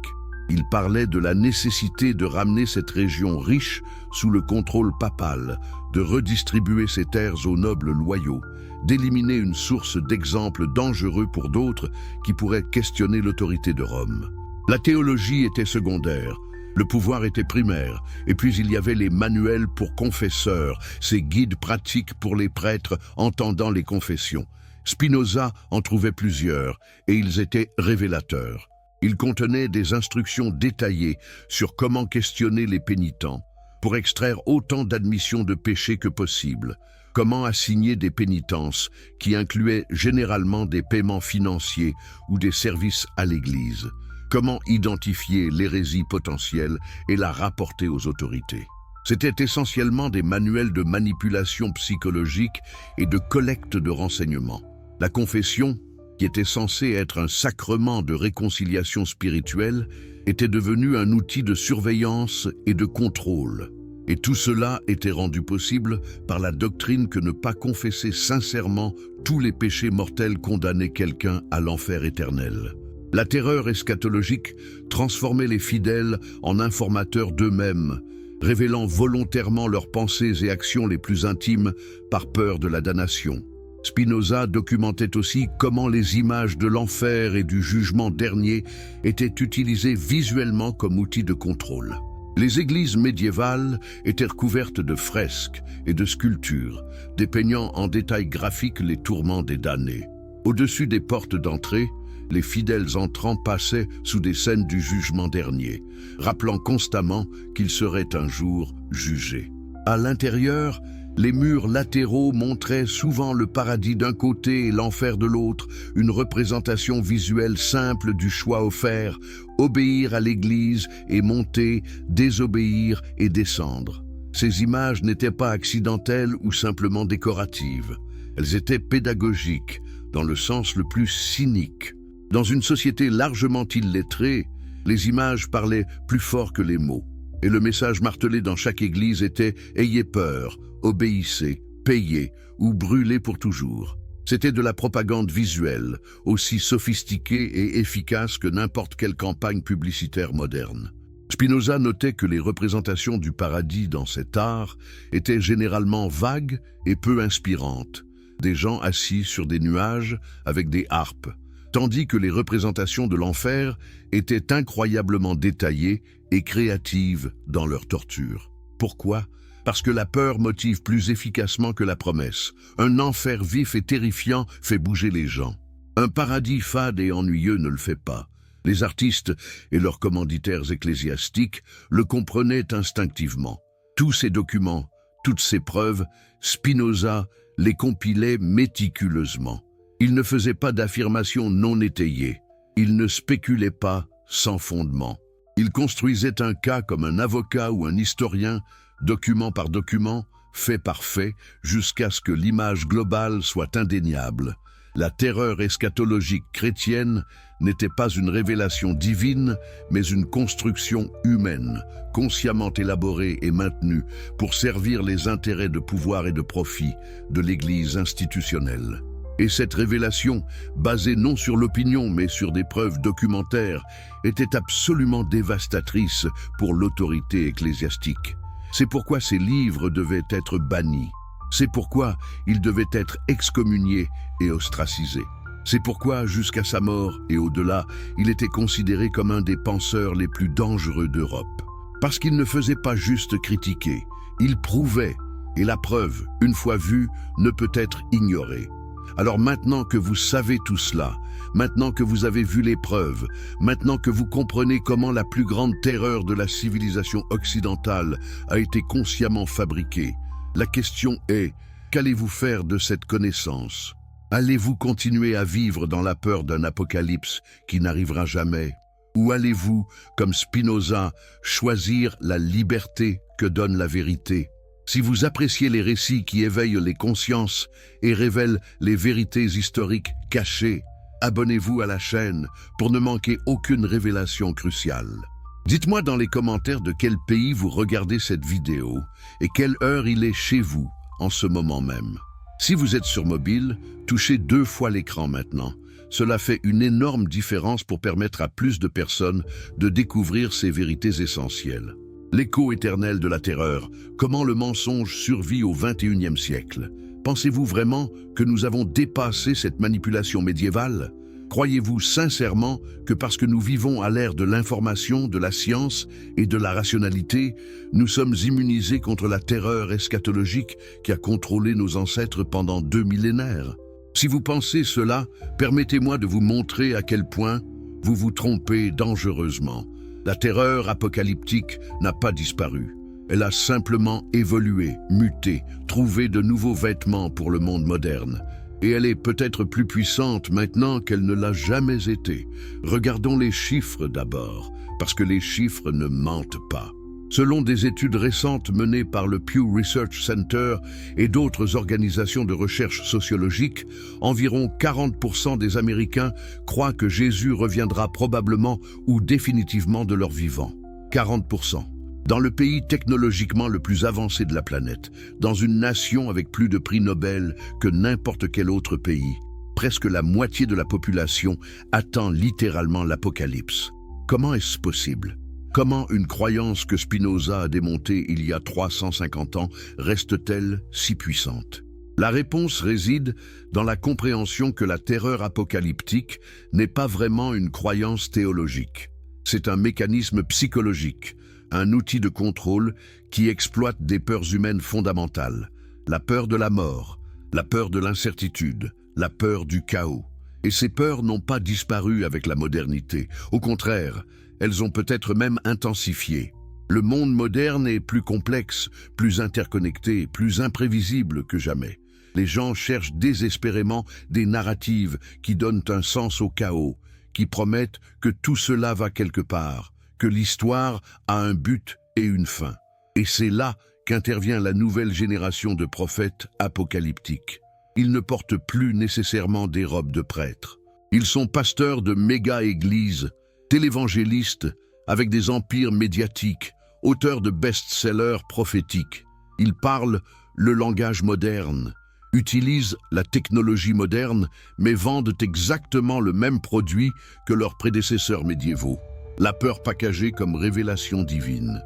Il parlait de la nécessité de ramener cette région riche sous le contrôle papal, de redistribuer ses terres aux nobles loyaux, d'éliminer une source d'exemples dangereux pour d'autres qui pourraient questionner l'autorité de Rome. La théologie était secondaire, le pouvoir était primaire, et puis il y avait les manuels pour confesseurs, ces guides pratiques pour les prêtres entendant les confessions. Spinoza en trouvait plusieurs, et ils étaient révélateurs. Ils contenaient des instructions détaillées sur comment questionner les pénitents, pour extraire autant d'admissions de péché que possible, comment assigner des pénitences qui incluaient généralement des paiements financiers ou des services à l'Église, comment identifier l'hérésie potentielle et la rapporter aux autorités. C'étaient essentiellement des manuels de manipulation psychologique et de collecte de renseignements. La confession, qui était censée être un sacrement de réconciliation spirituelle, était devenue un outil de surveillance et de contrôle. Et tout cela était rendu possible par la doctrine que ne pas confesser sincèrement tous les péchés mortels condamnait quelqu'un à l'enfer éternel. La terreur eschatologique transformait les fidèles en informateurs d'eux-mêmes, révélant volontairement leurs pensées et actions les plus intimes par peur de la damnation. Spinoza documentait aussi comment les images de l'enfer et du jugement dernier étaient utilisées visuellement comme outil de contrôle. Les églises médiévales étaient recouvertes de fresques et de sculptures, dépeignant en détail graphique les tourments des damnés. Au-dessus des portes d'entrée, les fidèles entrants passaient sous des scènes du jugement dernier, rappelant constamment qu'ils seraient un jour jugés. À l'intérieur, les murs latéraux montraient souvent le paradis d'un côté et l'enfer de l'autre, une représentation visuelle simple du choix offert, obéir à l'Église et monter, désobéir et descendre. Ces images n'étaient pas accidentelles ou simplement décoratives. Elles étaient pédagogiques, dans le sens le plus cynique. Dans une société largement illettrée, les images parlaient plus fort que les mots. Et le message martelé dans chaque église était « Ayez peur, obéissez, payez ou brûlez pour toujours ». C'était de la propagande visuelle, aussi sophistiquée et efficace que n'importe quelle campagne publicitaire moderne. Spinoza notait que les représentations du paradis dans cet art étaient généralement vagues et peu inspirantes, des gens assis sur des nuages avec des harpes, tandis que les représentations de l'enfer étaient incroyablement détaillées et créatives dans leur torture. Pourquoi ? Parce que la peur motive plus efficacement que la promesse. Un enfer vif et terrifiant fait bouger les gens. Un paradis fade et ennuyeux ne le fait pas. Les artistes et leurs commanditaires ecclésiastiques le comprenaient instinctivement. Tous ces documents, toutes ces preuves, Spinoza les compilait méticuleusement. Il ne faisait pas d'affirmations non étayées. Il ne spéculait pas sans fondement. Il construisait un cas comme un avocat ou un historien, document par document, fait par fait, jusqu'à ce que l'image globale soit indéniable. La terreur eschatologique chrétienne n'était pas une révélation divine, mais une construction humaine, consciemment élaborée et maintenue pour servir les intérêts de pouvoir et de profit de l'Église institutionnelle. Et cette révélation, basée non sur l'opinion mais sur des preuves documentaires, était absolument dévastatrice pour l'autorité ecclésiastique. C'est pourquoi ces livres devaient être bannis. C'est pourquoi il devait être excommunié et ostracisé. C'est pourquoi, jusqu'à sa mort et au-delà, il était considéré comme un des penseurs les plus dangereux d'Europe. Parce qu'il ne faisait pas juste critiquer, il prouvait, et la preuve, une fois vue, ne peut être ignorée. Alors maintenant que vous savez tout cela, maintenant que vous avez vu les preuves, maintenant que vous comprenez comment la plus grande terreur de la civilisation occidentale a été consciemment fabriquée, la question est, qu'allez-vous faire de cette connaissance? Allez-vous continuer à vivre dans la peur d'un apocalypse qui n'arrivera jamais? Ou allez-vous, comme Spinoza, choisir la liberté que donne la vérité? Si vous appréciez les récits qui éveillent les consciences et révèlent les vérités historiques cachées, abonnez-vous à la chaîne pour ne manquer aucune révélation cruciale. Dites-moi dans les commentaires de quel pays vous regardez cette vidéo et quelle heure il est chez vous en ce moment même. Si vous êtes sur mobile, touchez 2 fois l'écran maintenant. Cela fait une énorme différence pour permettre à plus de personnes de découvrir ces vérités essentielles. L'écho éternel de la terreur, comment le mensonge survit au XXIe siècle. Pensez-vous vraiment que nous avons dépassé cette manipulation médiévale? Croyez-vous sincèrement que parce que nous vivons à l'ère de l'information, de la science et de la rationalité, nous sommes immunisés contre la terreur eschatologique qui a contrôlé nos ancêtres pendant 2 millénaires? Si vous pensez cela, permettez-moi de vous montrer à quel point vous vous trompez dangereusement. La terreur apocalyptique n'a pas disparu. Elle a simplement évolué, muté, trouvé de nouveaux vêtements pour le monde moderne. Et elle est peut-être plus puissante maintenant qu'elle ne l'a jamais été. Regardons les chiffres d'abord, parce que les chiffres ne mentent pas. Selon des études récentes menées par le Pew Research Center et d'autres organisations de recherche sociologique, environ 40% des Américains croient que Jésus reviendra probablement ou définitivement de leur vivant. 40%. Dans le pays technologiquement le plus avancé de la planète, dans une nation avec plus de prix Nobel que n'importe quel autre pays, presque la moitié de la population attend littéralement l'apocalypse. Comment est-ce possible ? Comment une croyance que Spinoza a démontée il y a 350 ans reste-t-elle si puissante? La réponse réside dans la compréhension que la terreur apocalyptique n'est pas vraiment une croyance théologique. C'est un mécanisme psychologique, un outil de contrôle qui exploite des peurs humaines fondamentales. La peur de la mort, la peur de l'incertitude, la peur du chaos. Et ces peurs n'ont pas disparu avec la modernité. Au contraire, elles ont peut-être même intensifié. Le monde moderne est plus complexe, plus interconnecté, plus imprévisible que jamais. Les gens cherchent désespérément des narratives qui donnent un sens au chaos, qui promettent que tout cela va quelque part, que l'histoire a un but et une fin. Et c'est là qu'intervient la nouvelle génération de prophètes apocalyptiques. Ils ne portent plus nécessairement des robes de prêtres. Ils sont pasteurs de méga-églises, télévangélistes avec des empires médiatiques, auteurs de best-sellers prophétiques. Ils parlent le langage moderne, utilisent la technologie moderne, mais vendent exactement le même produit que leurs prédécesseurs médiévaux. La peur packagée comme révélation divine.